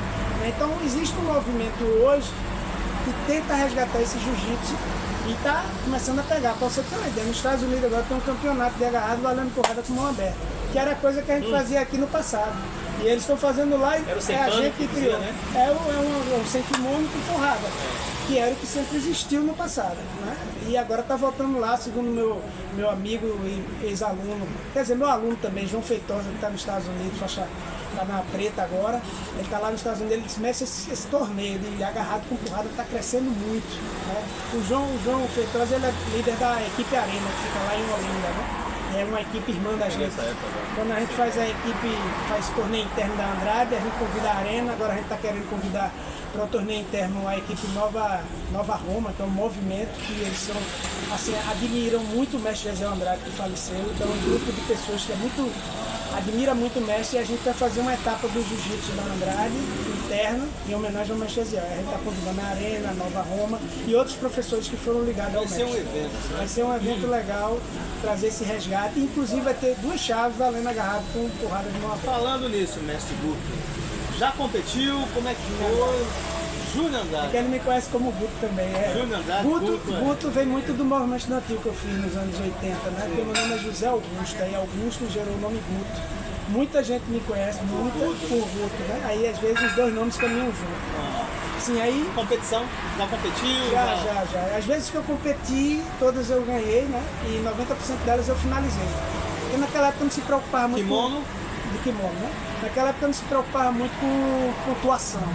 Speaker 3: Então existe um movimento hoje que tenta resgatar esse jiu-jitsu e está começando a pegar. Para você ter uma ideia, nos Estados Unidos agora tem um campeonato de agarrado valendo porrada com mão aberta, que era coisa que a gente fazia aqui no passado. E eles estão fazendo lá e é a gente que criou. Né? É um sem kimono com porrada, que era o que sempre existiu no passado. Né? E agora está voltando lá, segundo meu amigo e ex-aluno, quer dizer, meu aluno também, João Feitosa, que está nos Estados Unidos, tá na preta agora, ele tá lá nos Estados Unidos, ele disse, mestre, esse torneio de agarrado com porrada tá crescendo muito, né? O João Feitosa, ele é líder da equipe Arena, que fica lá em Olinda, né? É uma equipe irmã da gente. Quando a gente faz a equipe, faz torneio interno da Andrade, a gente convida a Arena, agora a gente está querendo convidar para o torneio interno a equipe Nova Roma, que é um movimento que eles são, assim, admiram muito o mestre José Andrade, que faleceu. Então é um grupo de pessoas que admira muito o mestre, e a gente vai fazer uma etapa do jiu-jitsu da Andrade, interna, em homenagem ao mestre José. A gente está convidando a Arena, a Nova Roma e outros professores que foram ligados ao mestre.
Speaker 1: Vai ser um evento, né?
Speaker 3: Vai ser um evento legal, trazer esse resgate, inclusive vai ter 2 chaves valendo agarrado com porrada de mão.
Speaker 1: Falando nisso, mestre Guto, já competiu? Como é que foi? Júnior Andrade.
Speaker 3: Porque ele me conhece como Guto também.
Speaker 1: Júnior Andrade,
Speaker 3: Guto vem muito do movimento estudantil que eu fiz nos anos 80, né? Porque meu nome é José Augusto, aí Augusto gerou o nome Guto. Muita gente me conhece muito por Guto, né? Aí às vezes os 2 nomes caminham juntos. Sim, aí...
Speaker 1: Competição? Já competiu?
Speaker 3: Já. Às vezes que eu competi, todas eu ganhei, né? E 90% delas eu finalizei. Porque naquela época eu não se preocupava muito de kimono, né? Naquela época eu não se preocupava muito com pontuação.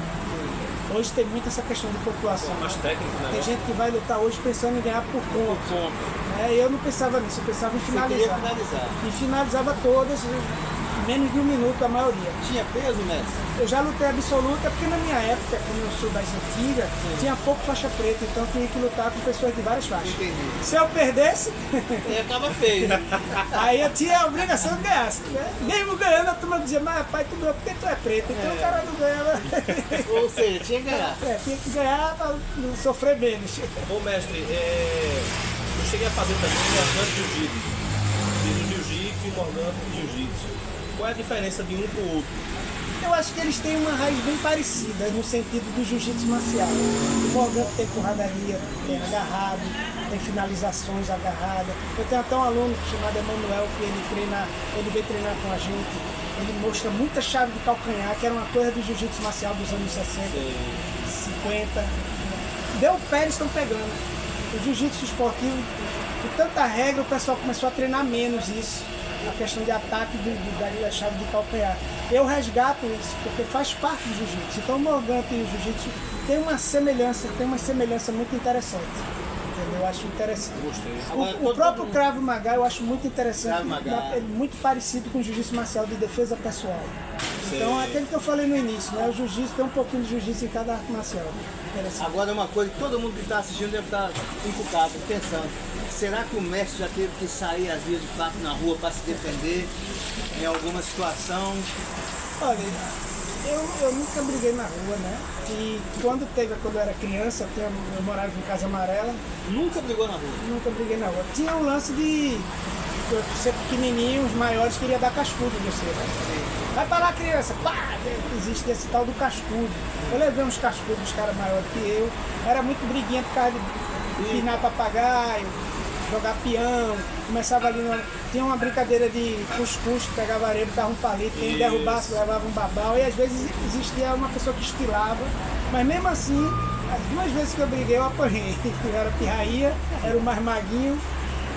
Speaker 3: Hoje tem muito essa questão de pontuação.
Speaker 2: Mais técnico, né?
Speaker 3: Tem gente que vai lutar hoje pensando em ganhar por ponto. Eu não pensava nisso, eu pensava em finalizar. E finalizava todas, em menos de 1 minuto a maioria.
Speaker 1: Tinha peso, mestre?
Speaker 3: Eu já lutei absoluta, porque na minha época, como eu sou das antigas, tinha pouco faixa preta, então eu tinha que lutar com pessoas de várias faixas.
Speaker 1: Entendi.
Speaker 3: Se eu perdesse,
Speaker 1: aí acaba feio.
Speaker 3: aí eu tinha a obrigação de ganhar. Né? Mesmo ganhando, a turma dizia, mas pai, tu ganhou porque tu é preto, então o cara não ganhava.
Speaker 1: Ou seja, tinha que ganhar.
Speaker 3: Tinha que ganhar para não sofrer menos.
Speaker 2: Bom, mestre, eu cheguei a fazer também Morgante Jiu-Jitsu. Fiz o Jiu-Jitsu e o Morgante Jiu-Jitsu. Qual é a diferença de um com o outro?
Speaker 3: Eu acho que eles têm uma raiz bem parecida no sentido do jiu-jitsu marcial. O Morgante tem porradaria, tem agarrado, tem finalizações agarradas. Eu tenho até um aluno chamado Emanuel que ele veio treinar com a gente. Ele mostra muita chave de calcanhar, que era uma coisa do jiu-jitsu marcial dos anos 60, 50. Deu o pé, eles estão pegando. O jiu-jitsu esportivo, com tanta regra, o pessoal começou a treinar menos isso. A questão de ataque da chave de calcanhar. Eu resgato isso, porque faz parte do jiu-jitsu. Então o Morgante e o jiu-jitsu tem uma semelhança muito interessante. Entendeu? Eu acho interessante. O próprio Krav Maga eu acho muito interessante. É muito parecido com o jiu-jitsu marcial de defesa pessoal. Então é aquele que eu falei no início, né? O jiu-jitsu tem um pouquinho de jiu-jitsu em cada arte marcial.
Speaker 1: Agora uma coisa que todo mundo que está assistindo deve estar encucado, pensando. Será que o mestre já teve que sair às vezes de fato na rua para se defender em alguma situação?
Speaker 3: Olha, eu nunca briguei na rua, né? E quando eu era criança, eu morava em Casa Amarela.
Speaker 1: Nunca brigou na rua?
Speaker 3: Nunca briguei na rua. Tinha um lance de eu ser pequenininho, os maiores queriam dar cascudo em você. Né? Vai pra lá, criança! Pá! Existe esse tal do cascudo. Eu levei uns cascudos dos caras maiores que eu. Era muito briguinha por causa de pinar papagaio, jogar peão. Começava ali, tinha uma brincadeira de cuscuz, que pegava areia, botava um palito, quem derrubasse levava um babau. E às vezes existia uma pessoa que estilava. Mas mesmo assim, as 2 vezes que eu briguei, eu apanhei. Eu era pirraia, era o mais maguinho.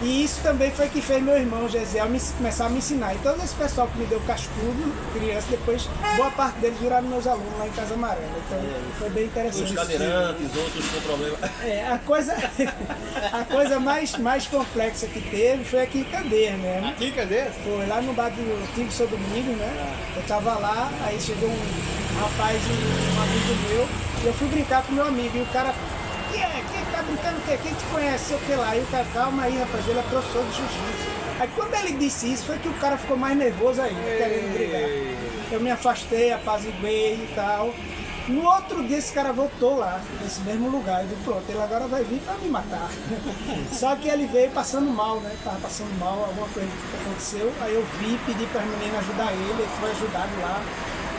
Speaker 3: E isso também foi que fez meu irmão Gesiel começar a me ensinar. E todo esse pessoal que me deu cascudo, criança, depois boa parte deles viraram meus alunos lá em Casa Amarela. Então foi bem interessante.
Speaker 2: Os cadeirantes, outros com problema.
Speaker 3: A coisa mais complexa que teve foi aqui em Candeias mesmo.
Speaker 1: Aqui em Candeias?
Speaker 3: Foi lá no bar do Tigre São Domingos, né? Eu tava lá, aí chegou um rapaz, um amigo meu, e eu fui brincar com meu amigo. E o cara... Quem tá brincando o quê? Quem te conhece? Sei o que lá. Aí o cara, calma aí, rapaz, ele é professor de jiu-jitsu. Aí quando ele disse isso, foi que o cara ficou mais nervoso ainda, querendo brigar. Eu me afastei, apaziguei e tal. No outro dia esse cara voltou lá, nesse mesmo lugar. Eu disse, pronto, ele agora vai vir pra me matar. Só que ele veio passando mal, né? Tava passando mal, alguma coisa que aconteceu. Aí eu vi, pedi para as meninas ajudar ele foi ajudado lá.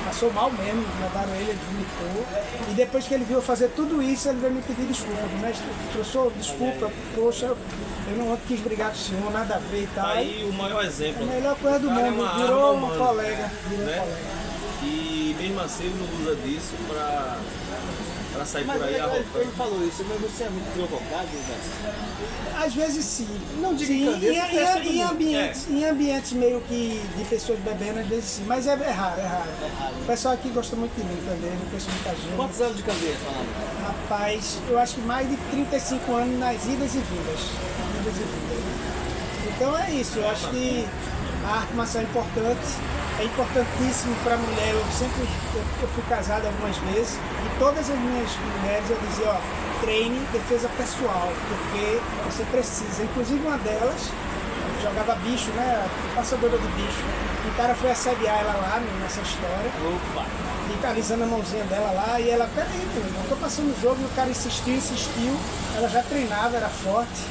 Speaker 3: Passou mal mesmo, levaram ele vomitou. E depois que ele viu eu fazer tudo isso, ele veio me pedir desculpa. Mestre, professor, desculpa, poxa, eu não quis brigar com o senhor, nada a ver e tal.
Speaker 2: Aí o maior exemplo.
Speaker 3: A melhor coisa do mundo, virou um colega.
Speaker 2: E mesmo assim ele não usa disso pra sair
Speaker 1: Mas
Speaker 2: por aí
Speaker 1: ele
Speaker 2: arrotando.
Speaker 1: falou isso, mas você é muito provocado, né?
Speaker 3: Às vezes sim.
Speaker 1: Não digo
Speaker 3: sim,
Speaker 1: candeeiro,
Speaker 3: em,
Speaker 1: porque é todo
Speaker 3: em
Speaker 1: mundo.
Speaker 3: ambientes, em ambientes meio que de pessoas bebendo, às vezes sim. Mas é raro, é raro. O pessoal aqui gosta muito de mim, candeeiro, eu conheço muita gente.
Speaker 1: Quantos anos de candeeiro falando?
Speaker 3: Rapaz, eu acho que mais de 35 anos nas idas e vindas. Idas e vindas, né? Então é isso, eu acho que a arte marcial é importante, é importantíssimo para a mulher. Eu fui casado algumas vezes e todas as minhas mulheres eu dizia, ó, treine defesa pessoal, porque você precisa. Inclusive uma delas jogava bicho, né? Passadora de bicho. O cara foi assediar ela lá nessa história.
Speaker 1: Opa!
Speaker 3: E tá alisando a mãozinha dela lá e ela, peraí, menino, eu tô passando o jogo e o cara insistiu, ela já treinava, era forte.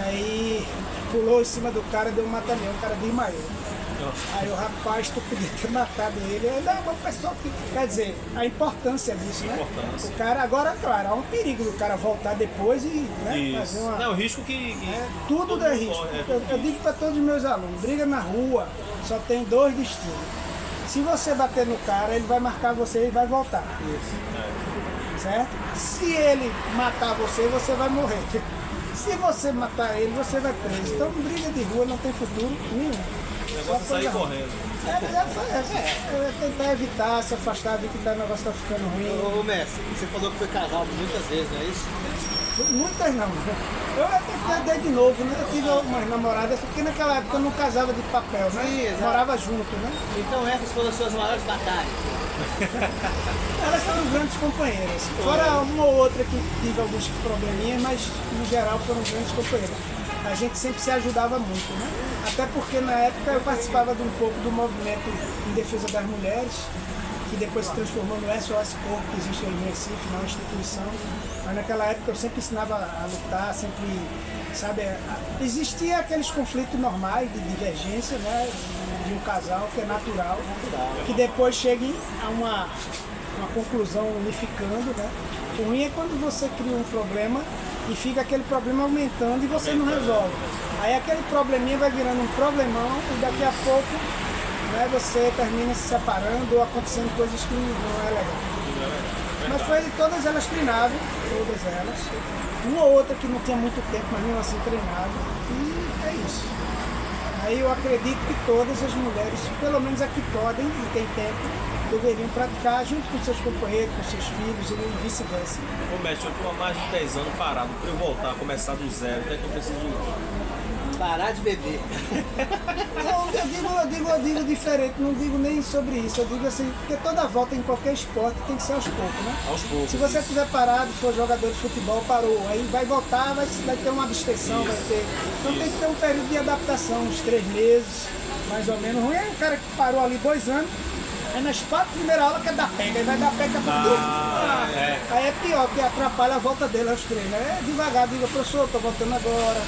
Speaker 3: Aí pulou em cima do cara, deu um mata-leão, o cara desmaiou. Aí o rapaz, tu podia ter matado ele. Não, mas o pessoal que. Quer dizer, a importância disso, né?
Speaker 2: Importância.
Speaker 3: O cara, agora, claro, há um perigo do cara voltar depois e né, fazer uma.
Speaker 2: Não, o risco que
Speaker 3: Tudo
Speaker 2: todo
Speaker 3: é
Speaker 2: mundo
Speaker 3: risco.
Speaker 2: corre,
Speaker 3: Eu digo para todos os meus alunos, briga na rua, só tem dois destinos. Se você bater no cara, ele vai marcar você e vai voltar. Certo? Se ele matar você, você vai morrer. Se você matar ele, você vai preso. Então briga de rua não tem futuro nenhum.
Speaker 2: O negócio é sair correndo.
Speaker 3: É tentar evitar, se afastar, ver que o negócio tá ficando ruim.
Speaker 1: Ô mestre, você falou que foi casado muitas vezes, não é isso?
Speaker 3: Muitas não. Eu até desde novo, né? Eu tive umas namoradas, porque naquela época eu não casava de papel, né?
Speaker 1: Sim, exato.
Speaker 3: Morava junto, né?
Speaker 1: Então essas foram as suas maiores batalhas.
Speaker 3: Elas foram grandes companheiras. Fora uma ou outra que tive alguns probleminhas, mas no geral foram grandes companheiras. A gente sempre se ajudava muito, né? Até porque na época eu participava de um pouco do movimento em defesa das mulheres, que depois se transformou no SOS Corpo, que existe aí no Recife, na instituição. Mas naquela época eu sempre ensinava a lutar, sempre, sabe, existia aqueles conflitos normais de divergência, né, de um casal, que é natural, que depois chegue a uma conclusão unificando, né. O ruim é quando você cria um problema e fica aquele problema aumentando e você não resolve. Aí aquele probleminha vai virando um problemão e daqui a pouco, né, você termina se separando ou acontecendo coisas que não é legal. Mas foi todas elas treinavam, todas elas. Uma ou outra que não tinha muito tempo, mas mesmo assim treinava. E é isso. Aí eu acredito que todas as mulheres, pelo menos a que podem e têm tempo, deveriam praticar junto com seus companheiros, com seus filhos e vice-versa.
Speaker 2: Ô mestre, eu estou há mais de 10 anos parado. Para eu voltar, começar do zero, o que é que eu preciso?
Speaker 1: Parar de beber.
Speaker 3: Não, eu digo diferente, não digo nem sobre isso. Eu digo assim, porque toda volta em qualquer esporte tem que ser aos poucos, né?
Speaker 2: Aos poucos.
Speaker 3: Se você estiver parado, for jogador de futebol, parou, aí vai voltar, vai ter uma abstenção, vai ter. Então tem que ter um período de adaptação, uns 3 meses, mais ou menos. Ruim é um cara que parou ali 2 anos, aí nas 4 primeiras aulas quer dar pega, aí vai dar pega para tudo. Aí é pior, porque atrapalha a volta dele aos treinos. É devagar, diga, professor, estou voltando agora.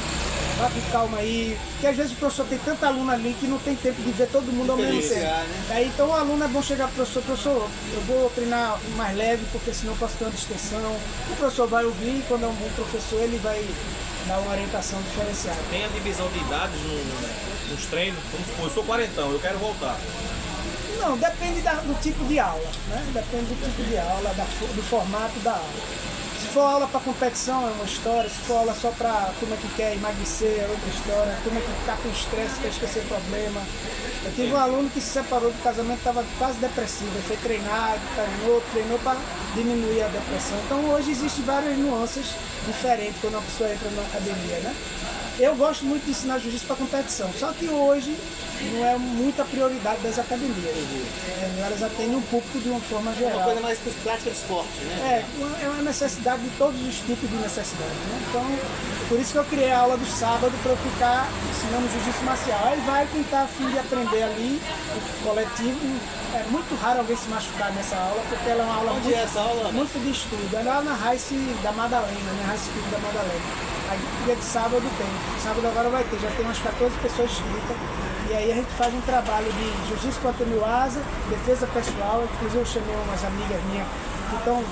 Speaker 3: Vai com calma aí, porque às vezes o professor tem tanta aluna ali que não tem tempo de ver todo mundo ao mesmo tempo.
Speaker 1: Né?
Speaker 3: Aí então o aluno é bom chegar pro professor, eu vou treinar mais leve, porque senão eu posso ter uma distensão. O professor vai ouvir e quando é um bom professor ele vai dar uma orientação diferenciada.
Speaker 2: Tem a divisão de idades nos treinos? Vamos supor, eu sou 40, eu quero voltar.
Speaker 3: Não, depende do tipo de aula, né? Depende do tipo de aula, do formato da aula. Se for aula para competição é uma história, se for aula só para turma que quer emagrecer é outra história, turma que está com estresse, quer esquecer problema. Eu tive um aluno que se separou do casamento, estava quase depressivo, ele foi treinar, treinou para diminuir a depressão. Então hoje existem várias nuances diferentes quando uma pessoa entra na academia, né? Eu gosto muito de ensinar jiu-jitsu para competição, só que hoje não é muita prioridade das academias. Elas atendem o público de uma forma geral.
Speaker 1: É uma coisa mais prática de esporte, né?
Speaker 3: É uma necessidade de todos os tipos de necessidade, né? Então, por isso que eu criei a aula do sábado para eu ficar ensinando jiu-jitsu marcial. Aí vai quem está a fim de aprender ali, o coletivo. É muito raro alguém se machucar nessa aula, porque ela é uma aula
Speaker 1: Onde é essa aula?
Speaker 3: muito de estudo. É lá na Raice da Madalena, né? Raice Clube da Madalena. Aí dia de sábado tem. Sábado agora vai ter, já tem umas 14 pessoas inscritas. E aí a gente faz um trabalho de jiu-jitsu contra o asa, defesa pessoal. Inclusive eu chamei umas amigas minhas que estão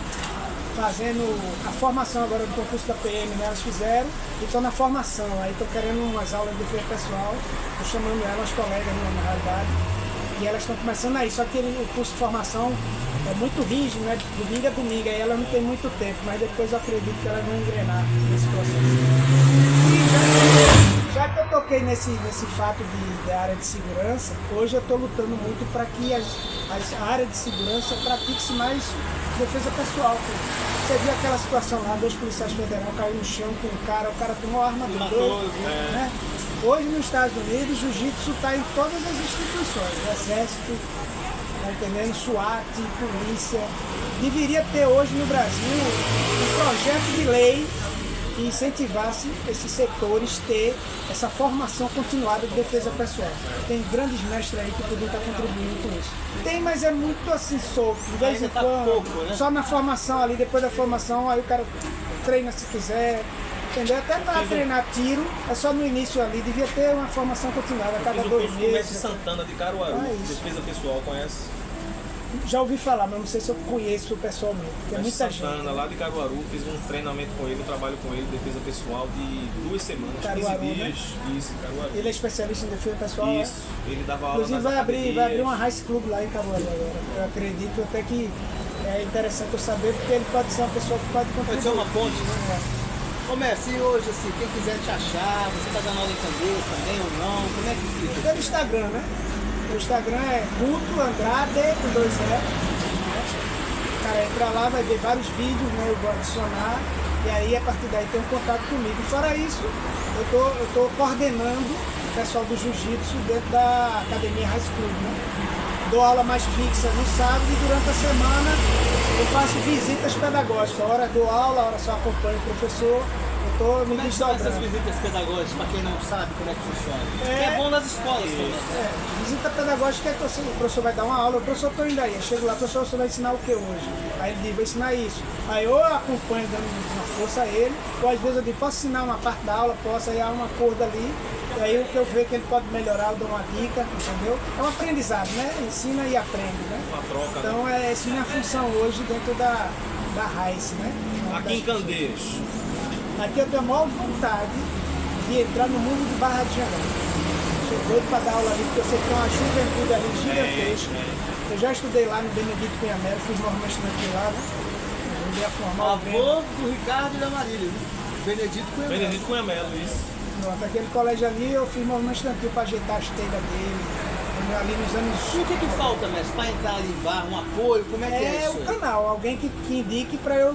Speaker 3: fazendo a formação agora do concurso da PM, né? Elas fizeram e estão na formação. Aí estão querendo umas aulas de defesa pessoal. Estou chamando elas, umas colegas minhas na realidade. E elas estão começando aí, só que o curso de formação é muito rígido, né? Domingo a domingo, aí elas não tem muito tempo, mas depois eu acredito que elas vão engrenar nesse processo. E já que eu toquei nesse fato da área de segurança, hoje eu estou lutando muito para que a área de segurança pratique-se mais defesa pessoal. Você viu aquela situação lá, 2 policiais federais caíram no chão com o cara tomou a arma do doido, né? Hoje nos Estados Unidos, o jiu-jitsu está em todas as instituições, exército, tá entendendo? SWAT, polícia. Deveria ter hoje no Brasil um projeto de lei que incentivasse esses setores ter essa formação continuada de defesa pessoal. Tem grandes mestres aí que poderiam estar contribuindo com isso. Tem, mas é muito assim solto, de vez em quando,
Speaker 1: pouco, né?
Speaker 3: só na formação ali, depois da formação, aí o cara treina se quiser. Entendeu? Até para treinar tiro, é só no início ali, devia ter uma formação continuada a cada 2 meses.
Speaker 2: Mestre Santana de Caruaru, defesa pessoal, conhece?
Speaker 3: Já ouvi falar, mas não sei se eu conheço pessoalmente, porque é muita gente.
Speaker 2: Santana, lá de Caruaru, fiz um treinamento com ele, um trabalho com ele, defesa pessoal de 2 semanas,
Speaker 3: Caruaru,
Speaker 2: 15 dias.
Speaker 3: né?
Speaker 2: Isso, Caruaru.
Speaker 3: Ele é especialista em defesa pessoal.
Speaker 2: Isso, ele dava aula.
Speaker 3: Inclusive vai abrir uma High School lá em Caruaru agora. Eu acredito até que é interessante eu saber, porque ele pode ser uma pessoa que pode contribuir.
Speaker 1: Pode ser uma ponte, né? Ô Messi, e hoje, assim, quem quiser te achar, você tá dando aula em Candeias também ou não? Como é que fica?
Speaker 3: Pelo Instagram, né? O Instagram é Guto Andrade, com 2 E. O cara entra lá, vai ver vários vídeos, né? Eu vou adicionar, e aí a partir daí tem um contato comigo. E fora isso, eu tô coordenando o pessoal do Jiu-Jitsu dentro da Academia High School, né? Dou aula mais fixa no sábado e durante a semana eu faço visitas pedagógicas. Hora dou aula, hora só acompanho o professor. Eu estou me
Speaker 1: Como é que são essas
Speaker 3: desdobrando.
Speaker 1: visitas pedagógicas, para quem não sabe como é que funciona? É bom nas escolas também.
Speaker 3: Visita pedagógica é que o professor vai dar uma aula, o professor estou indo aí, eu chego lá, professor, você vai ensinar o que hoje? Aí ele diz, vou ensinar isso. Aí eu acompanho dando uma força a ele, ou às vezes eu digo, posso ensinar uma parte da aula, posso, aí há uma acordo ali, e aí o que eu vejo que ele pode melhorar, eu dou uma dica, entendeu? É um aprendizado, né? Ensina e aprende, né?
Speaker 2: Uma troca,
Speaker 3: então
Speaker 2: né?
Speaker 3: essa é a minha função hoje dentro da RAIS, né?
Speaker 2: Aqui em Candeias.
Speaker 3: Aqui eu tenho a maior vontade de entrar no mundo de Barra de Janeiro. Sou doido para dar aula ali, porque eu sei que tem uma juventude ali gigantesca. Eu já estudei lá no Benedito Cunha Melo, fiz uma estudante lá, né? Eu ia formar
Speaker 1: avô do Ricardo e da Marília, né? Benedito Cunha Melo.
Speaker 2: Benedito Cunha Melo, isso.
Speaker 3: Pronto, aquele colégio ali eu fiz movimento estudantil para ajeitar as telhas dele. Ali nos anos.
Speaker 1: E o que falta, mestre, para entrar ali em Barra, um apoio? Como é que é isso?
Speaker 3: É o canal, alguém que indique para eu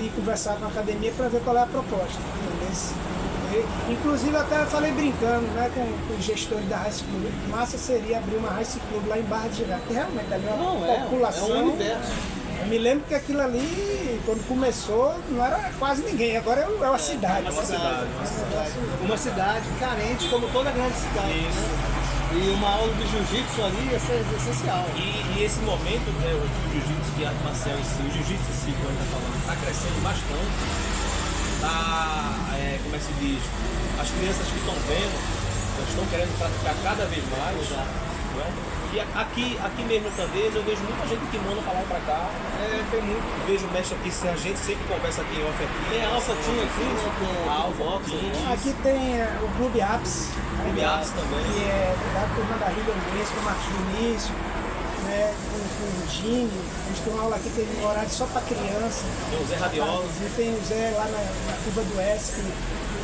Speaker 3: ir conversar com a academia para ver qual é a proposta. Entendeu? Inclusive até falei brincando, né, com os gestores da High School. Massa seria abrir uma High School lá em Barra de Janeiro, que realmente ali é uma população.
Speaker 1: É um universo.
Speaker 3: Eu me lembro que aquilo ali, quando começou, não era quase ninguém, agora é uma cidade.
Speaker 1: Uma cidade carente, como toda grande cidade.
Speaker 2: Isso.
Speaker 1: Né? E uma aula de jiu-jitsu ali ia ser essencial.
Speaker 2: E esse momento, o jiu-jitsu, que a arte marcial em si, o jiu-jitsu em si, como a gente está falando, está crescendo bastante. Como é que se diz? As crianças que estão vendo, elas estão querendo praticar cada vez mais. Não é? E aqui mesmo no Candeias eu vejo muita gente de kimono pra lá e pra cá.
Speaker 1: Tem muito.
Speaker 2: Vejo o mestre aqui, a gente sempre conversa aqui em off aqui.
Speaker 1: Tem a Alpha Team aqui, né? Com
Speaker 3: aqui tem o Clube Apps.
Speaker 2: Clube Apps também.
Speaker 3: Que é da turma da Rio Inglês, com o Marcos Vinícius, né? Com o Gini. A gente tem uma aula aqui, tem um horário só pra criança.
Speaker 2: Tem o Zé Radiola.
Speaker 3: E tem o Zé lá na Curva do Oeste, que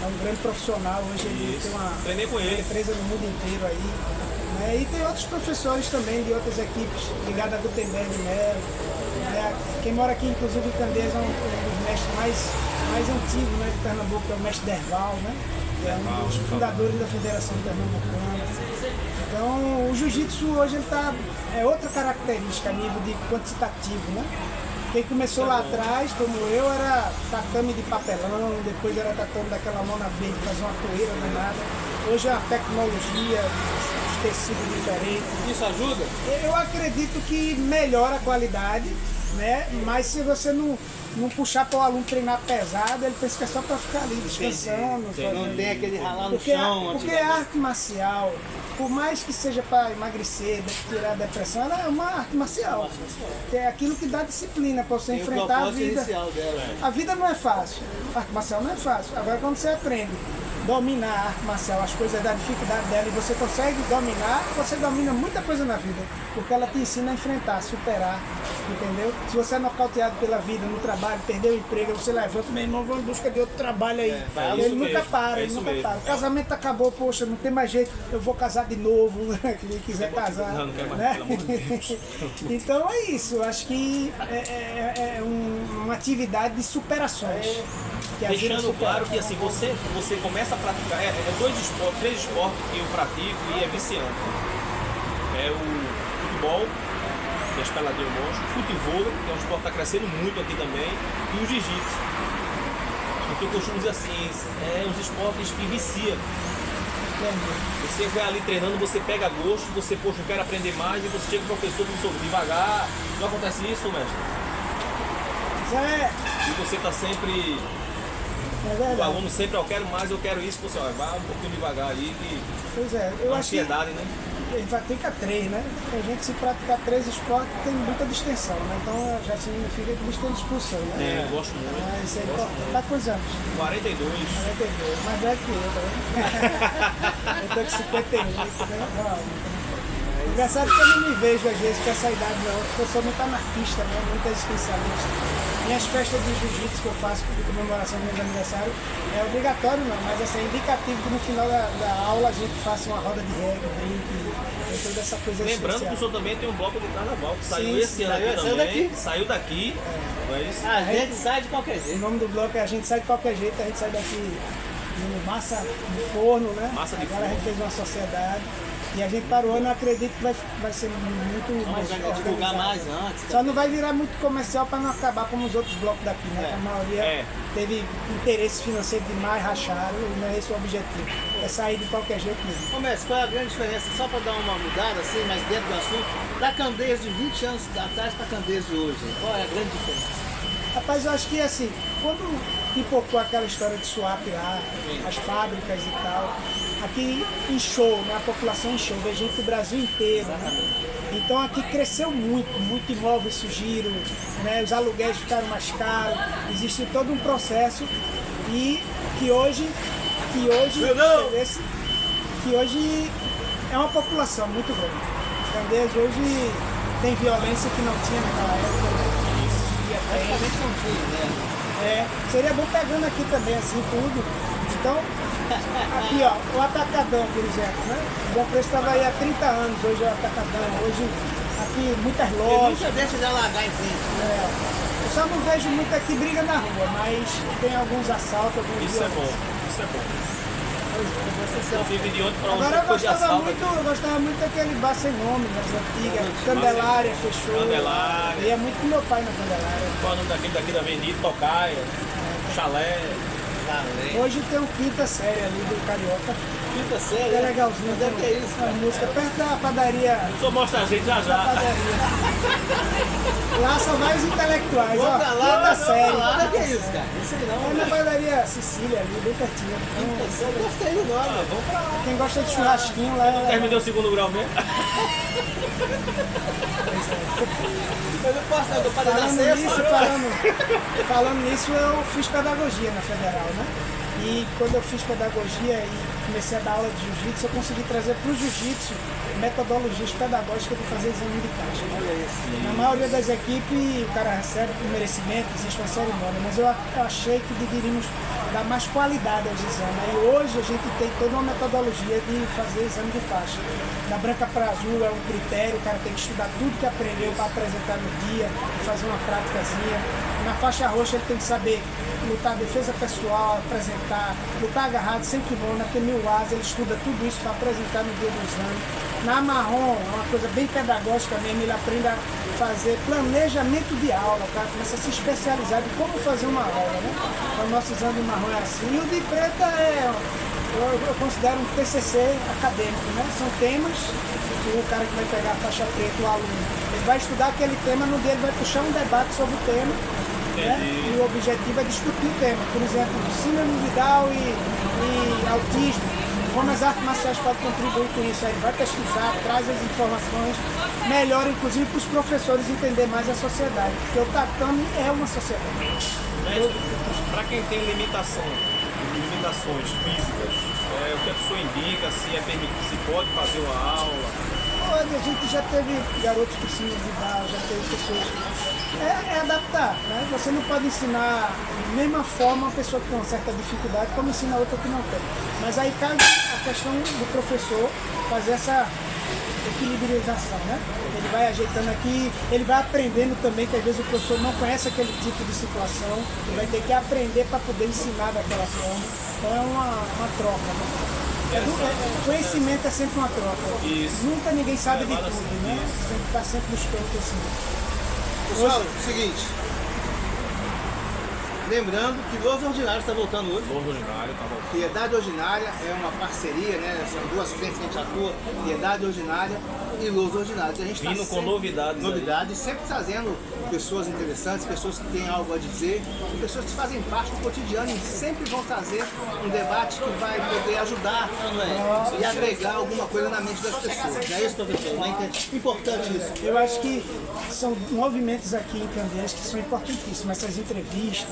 Speaker 3: é um grande profissional. Hoje ele tem
Speaker 2: Treinei com ele.
Speaker 3: empresa no mundo inteiro aí. E tem outros professores também de outras equipes ligadas a Gutenberg e Melo. Quem mora aqui, inclusive, em Candeias, é um dos mestres mais antigos, né, de Pernambuco, é o mestre Derval, né? Que é um dos fundadores da Federação Pernambucana. Então, o jiu-jitsu hoje é outra característica a nível de quantitativo, né? Quem começou lá atrás, como eu, era tatame de papelão, depois era tatame daquela lona verde, fazer uma poeira danada. Hoje é a tecnologia, os tecidos diferentes.
Speaker 1: Isso ajuda?
Speaker 3: Eu acredito que melhora a qualidade, né? Mas se você não puxar para o aluno treinar pesado, ele pensa que é só para ficar ali descansando.
Speaker 1: Não tem aquele ralar no chão.
Speaker 3: Porque é arte marcial. Por mais que seja para emagrecer, tirar a depressão, ela é uma arte marcial. Que é aquilo que dá disciplina para você enfrentar a vida.
Speaker 1: Dela.
Speaker 3: A vida não é fácil. A arte marcial não é fácil. Agora quando você aprende domina a arte marcial, as coisas da dificuldade dela, e você consegue dominar, você domina muita coisa na vida, porque ela te ensina a enfrentar, superar, entendeu? Se você é nocauteado pela vida, no trabalho, perdeu o emprego, você levanta, meu irmão, vou em busca de outro trabalho aí. Ele nunca para, ele nunca para. O casamento acabou, poxa, não tem mais jeito, eu vou casar de novo, quem quiser casar.
Speaker 2: Não quer mais,
Speaker 3: Né?
Speaker 2: pelo amor de Deus.
Speaker 3: Então é isso, eu acho que é uma atividade de superações. Que ajuda a
Speaker 2: Deixando
Speaker 3: superar.
Speaker 2: claro que assim, você começa a praticar, três esportes que eu pratico e é viciante. É o futebol, que é as peladinhas monstro, o futebol, que é um esporte que está crescendo muito aqui também, e o jiu-jitsu. Então eu costumo dizer assim, uns esportes que viciam. Você vai ali treinando, você pega gosto, você, poxa, eu quero aprender mais, e você chega pro professor, devagar. Não acontece isso, mestre? E você está sempre... O aluno sempre, eu quero mais, eu quero isso, você vai um pouquinho devagar aí, que
Speaker 3: Pois é, eu acho que
Speaker 2: ansiedade, né?
Speaker 3: ele pratica 3, né? A gente se praticar 3 esportes tem muita distensão, né? Então já significa que eles têm discussão, né?
Speaker 2: Eu gosto muito.
Speaker 3: Isso é
Speaker 2: gosto
Speaker 3: importante.
Speaker 2: muito.
Speaker 3: Tá com quantos anos?
Speaker 2: 42.
Speaker 3: 42, mais velho que eu, tá vendo? Eu tô com 58, né? Engraçado que eu não me vejo às vezes com essa idade não, porque eu sou muito anarquista, né? Muito existencialista. Minhas festas de jiu-jitsu que eu faço de comemoração do meu aniversário é obrigatório não, mas assim, é indicativo que no final da aula a gente faça uma roda de reggae, brinque, tem toda essa coisa
Speaker 2: Lembrando que o
Speaker 3: existencial.
Speaker 2: senhor também tem um bloco de carnaval que saiu
Speaker 3: Sim,
Speaker 2: esse ano aqui
Speaker 1: saiu
Speaker 2: também.
Speaker 1: daqui.
Speaker 2: Saiu daqui. Mas
Speaker 1: A gente sai de qualquer
Speaker 3: O
Speaker 1: jeito.
Speaker 3: nome do bloco é A Gente Sai de Qualquer Jeito, a gente sai daqui no Massa de Forno, né?
Speaker 2: Massa de
Speaker 3: Agora a gente
Speaker 2: Forno.
Speaker 3: fez uma sociedade e a gente para o ano, acredito que vai ser muito mais
Speaker 1: Vamos divulgar
Speaker 3: organizado.
Speaker 1: mais antes.
Speaker 3: Só não vai virar muito comercial para não acabar como os outros blocos daqui, né? A maioria teve interesse financeiro demais, racharam, e não é esse o objetivo. É sair de qualquer jeito mesmo.
Speaker 1: Ô, mestre, qual é a grande diferença, só para dar uma mudada, assim, mas dentro do assunto, da Candeias de 20 anos atrás para a Candeias de hoje? Qual é a grande diferença?
Speaker 3: Rapaz, eu acho que assim, quando pipocou aquela história de swap lá, as fábricas e tal, aqui inchou, né? A população inchou, veio gente do Brasil inteiro, né? Então aqui cresceu muito imóveis surgiram, né? Os aluguéis ficaram mais caros, existe todo um processo e que hoje é uma população muito grande. Candeias hoje tem violência que não tinha naquela época, né?
Speaker 1: Praticamente não tinha, né?
Speaker 3: Seria bom pegando aqui também, assim, tudo. Então, aqui ó, o Atacadão, por exemplo, né? O Bom Preço estava aí há 30 anos, hoje é o Atacadão, hoje aqui muitas
Speaker 1: Ele
Speaker 3: lojas.
Speaker 1: nunca deixa de alagar em frente.
Speaker 3: Eu só não vejo muito aqui briga na rua, mas tem alguns assaltos, alguns
Speaker 2: isso é
Speaker 3: violentos.
Speaker 2: bom, isso é bom.
Speaker 1: Vocês
Speaker 2: Eu
Speaker 1: são
Speaker 2: vivo de ontem para onde
Speaker 3: Agora eu
Speaker 2: foi de assalto.
Speaker 3: gostava muito daquele bar sem nome, das antigas. Candelária fechou.
Speaker 2: Candelária.
Speaker 3: Ia muito com meu pai na Candelária.
Speaker 2: Qual é o nome daquele daqui da Avenida? Tocaia, Chalé.
Speaker 3: Hoje tem um Quinta Série ali do Carioca.
Speaker 1: Quinta
Speaker 3: Que
Speaker 1: série.
Speaker 3: é legalzinho.
Speaker 1: Onde é que é isso,
Speaker 3: A música perto da padaria.
Speaker 2: Só mostra a gente já
Speaker 3: Da
Speaker 2: já.
Speaker 3: padaria. Lá são vários intelectuais,
Speaker 1: Vou
Speaker 3: ó.
Speaker 1: pra lá,
Speaker 3: Quinta Série.
Speaker 1: Onde é que é isso, cara? Isso aí
Speaker 3: É
Speaker 1: não.
Speaker 3: na padaria Sicília ali, bem pertinho.
Speaker 1: Quinta
Speaker 3: Então,
Speaker 1: série, gostei do nome.
Speaker 2: Vamos pra lá.
Speaker 3: quem gosta de churrasquinho lá é...
Speaker 2: Terminei o segundo grau mesmo.
Speaker 1: Eu não posso, não, eu parei na
Speaker 3: Falando
Speaker 1: sexta.
Speaker 3: nisso, falando nisso, eu fiz pedagogia na Federal, né? E quando eu fiz pedagogia e comecei a dar aula de jiu-jitsu, eu consegui trazer para o jiu-jitsu metodologias pedagógicas de fazer exame de caixa.
Speaker 1: Olha isso.
Speaker 3: Na maioria das equipes, o cara recebe por merecimento, existe uma cerimônia, mas eu achei que deveríamos dar mais qualidade aos exames. E hoje a gente tem toda uma metodologia de fazer exame de faixa. Da branca para azul é um critério, o cara tem que estudar tudo que aprendeu para apresentar no dia, fazer uma práticazinha. Na faixa roxa ele tem que saber lutar defesa pessoal, apresentar, lutar agarrado, sem kimono, ter mil asas, ele estuda tudo isso para apresentar no dia do exame. Na marrom, é uma coisa bem pedagógica mesmo, ele aprende a fazer planejamento de aula, o cara começa a se especializar em como fazer uma aula, né? Então, o nosso exame de marrom é assim, e o de preta eu considero um TCC acadêmico, né? São temas que o cara que vai pegar a faixa preta, o aluno, ele vai estudar aquele tema, no dia ele vai puxar um debate sobre o tema, né? E o objetivo é discutir o tema, por exemplo, síndrome de Down e autismo. Como as artes marciais podem contribuir com isso, aí ele vai pesquisar, traz as informações, melhora inclusive para os professores entender mais a sociedade, porque o tatame é uma sociedade.
Speaker 2: Para quem tem limitação limitações físicas, o que a pessoa indica, se é permitido, se pode fazer uma aula?
Speaker 3: Olha, a gente já teve garotos com síndrome de Down, já teve pessoas. É adaptar, né? Você não pode ensinar da mesma forma uma pessoa que tem uma certa dificuldade como ensina outra que não tem. Mas aí cabe a questão do professor fazer essa equilibrização, né? Ele vai ajeitando aqui, ele vai aprendendo também que às vezes o professor não conhece aquele tipo de situação, ele vai ter que aprender para poder ensinar daquela forma. Então é uma troca, né? Conhecimento é sempre uma troca.
Speaker 2: Isso.
Speaker 3: Nunca ninguém sabe de tudo, né? Tem que estar sempre buscando conhecimento.
Speaker 1: Pessoal, seguinte. Lembrando que Los Ordinários está voltando hoje.
Speaker 2: Los Ordinários tá voltando.
Speaker 1: Piedade Ordinária é uma parceria, né? São duas frentes que a gente atua, Piedade Ordinária e Los Ordinários. A gente está
Speaker 2: Vindo com novidades
Speaker 1: sempre trazendo pessoas interessantes, pessoas que têm algo a dizer, pessoas que fazem parte do cotidiano e sempre vão trazer um debate que vai poder ajudar, não é? E agregar alguma coisa na mente das pessoas. Não é isso, professor? Não é importante isso.
Speaker 3: Eu acho que são movimentos aqui em Candeias que são importantíssimos, essas entrevistas,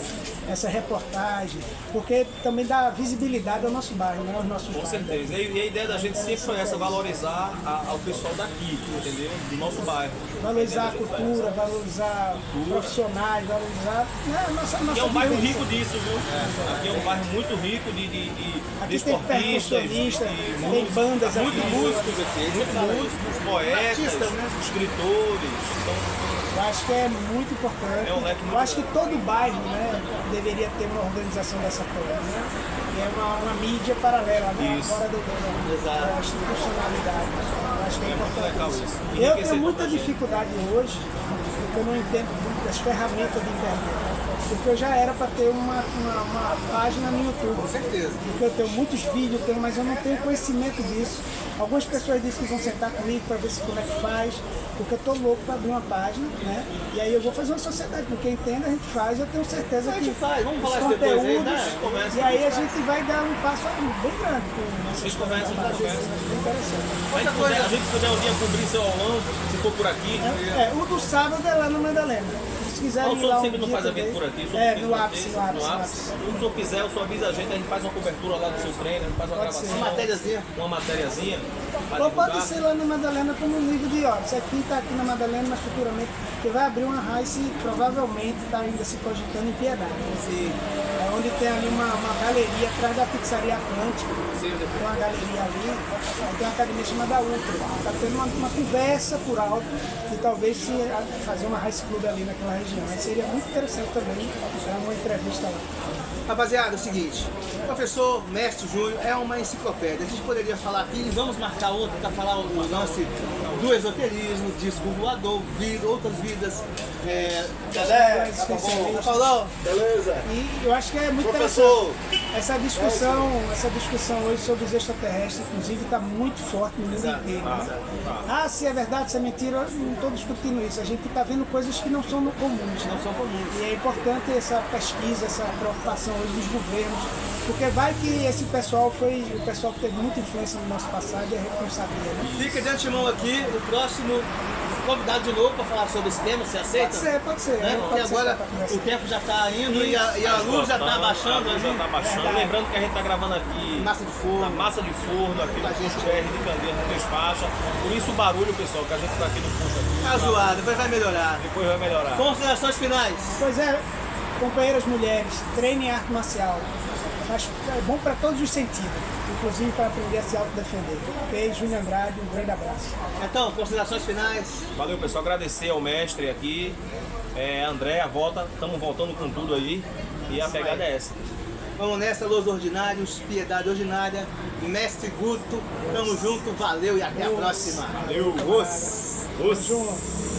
Speaker 3: essa reportagem, porque também dá visibilidade ao nosso bairro, né? Aos nossos
Speaker 2: Com certeza. E a ideia da gente sempre foi essa, valorizar ao pessoal daqui, entendeu? Do nosso bairro.
Speaker 3: Valorizar a cultura, valorizar profissionais, valorizar, né, a nossa
Speaker 2: Aqui é um bairro
Speaker 3: vivência.
Speaker 2: rico disso, viu? Aqui é um bairro muito rico de
Speaker 3: Aqui tem
Speaker 2: esportistas,
Speaker 3: percussionistas, tem bandas aqui.
Speaker 2: muito músicos aqui, músicos, poetas,
Speaker 1: Artistas, né?
Speaker 2: escritores. Então,
Speaker 3: Eu acho que é muito importante.
Speaker 2: É um leque muito
Speaker 3: Eu acho que todo bairro, né, deveria ter uma organização dessa forma, né? E é uma mídia paralela, né?
Speaker 2: Isso.
Speaker 3: Fora da institucionalidade. Eu acho que é importante
Speaker 2: legal
Speaker 3: isso.
Speaker 2: isso.
Speaker 3: Eu tenho
Speaker 2: Enriquecedor
Speaker 3: muita
Speaker 2: pra gente.
Speaker 3: dificuldade hoje, porque eu não entendo muito das ferramentas de internet. Porque eu já era para ter uma página no YouTube.
Speaker 1: Com certeza.
Speaker 3: Porque eu tenho muitos vídeos, mas eu não tenho conhecimento disso. Algumas pessoas dizem que vão sentar comigo para ver como é que faz, porque eu estou louco para abrir uma página, né? E aí eu vou fazer uma sociedade, porque entenda, a gente faz, eu tenho certeza
Speaker 1: A
Speaker 3: que
Speaker 1: gente faz, vamos
Speaker 3: os
Speaker 1: falar isso depois aí,
Speaker 3: conteúdos,
Speaker 1: né? Começa,
Speaker 3: e aí a gente vai dar um passo bem grande com
Speaker 2: Vocês conversam,
Speaker 3: bem interessante.
Speaker 2: a gente puder um dia cobrir seu aulão, se for por aqui.
Speaker 3: O do sábado é lá no Madalena. Se quiserem
Speaker 2: O
Speaker 3: ir
Speaker 2: senhor
Speaker 3: lá
Speaker 2: sempre não
Speaker 3: dia
Speaker 2: faz evento
Speaker 3: também.
Speaker 2: por aqui? O senhor
Speaker 3: É,
Speaker 2: fez
Speaker 3: no
Speaker 2: uma
Speaker 3: ápice,
Speaker 2: vez,
Speaker 3: no ápice.
Speaker 2: Quando o senhor quiser, o senhor avisa a gente faz uma cobertura lá do seu treino, a gente faz uma
Speaker 3: Pode
Speaker 2: gravação.
Speaker 3: ser.
Speaker 1: Uma matériazinha.
Speaker 2: Uma matériazinha. pra
Speaker 3: Ou pode
Speaker 2: divulgar.
Speaker 3: ser lá na Madalena como um livro de obras. Isso aqui está aqui na Madalena, mas futuramente porque vai abrir uma Raice e provavelmente está ainda se cogitando em Piedade.
Speaker 1: Sim.
Speaker 3: É onde tem ali uma galeria atrás da pizzaria Atlântico.
Speaker 1: Sim,
Speaker 3: Tem uma galeria ali, aí tem uma academia chamada Ultra. Está tendo uma conversa por alto e talvez se fazer uma Raice Club ali naquela região. Mas seria muito interessante também uma entrevista lá.
Speaker 1: Rapaziada, é o seguinte, o professor Mestre Júnior é uma enciclopédia. A gente poderia falar aqui, vamos marcar outro para falar o lance do esoterismo, disco voador, outras vidas. Tá falando?
Speaker 4: Beleza.
Speaker 3: E eu acho que é muito
Speaker 4: Professor.
Speaker 3: interessante. Essa discussão hoje sobre os extraterrestres, inclusive, está muito forte no mundo inteiro. Né? Se é verdade, se é mentira, eu não estou discutindo isso. A gente está vendo coisas que não são comuns.
Speaker 1: Não são comuns.
Speaker 3: E é importante essa pesquisa, essa preocupação hoje dos governos, porque vai que esse pessoal foi o pessoal que teve muita influência no nosso passado e a gente não sabia. Né?
Speaker 1: Fica de antemão aqui, o próximo convidado de novo para falar sobre esse tema, você aceita?
Speaker 3: Pode ser.
Speaker 1: Né? Porque
Speaker 3: Pode ser
Speaker 1: agora
Speaker 3: pra conversar.
Speaker 1: o tempo já está indo e a luz já está baixando.
Speaker 2: A luz já está baixando.
Speaker 3: Verdade.
Speaker 2: Lembrando que a gente está gravando aqui
Speaker 1: Massa de forno.
Speaker 2: na massa de forno, aqui no Posto BR de Candeias, no Despacha. Por isso o barulho, pessoal, que a gente está aqui no posto.
Speaker 1: Tá zoado, depois vai melhorar.
Speaker 2: Depois vai melhorar.
Speaker 1: Considerações finais.
Speaker 3: Pois é, companheiras mulheres, treinem arte marcial. É bom para todos os sentidos, inclusive para aprender a se autodefender. Ok? Júnior Andrade, um grande abraço.
Speaker 1: Então, considerações finais.
Speaker 2: Valeu, pessoal. Agradecer ao mestre aqui. André, a volta. Estamos voltando com tudo aí. E a pegada é essa.
Speaker 1: Vamos nessa, Los Ordinários, Piedade Ordinária, Mestre Guto. Tamo junto, valeu e até a próxima.
Speaker 2: Valeu.
Speaker 1: Os.
Speaker 3: Junto.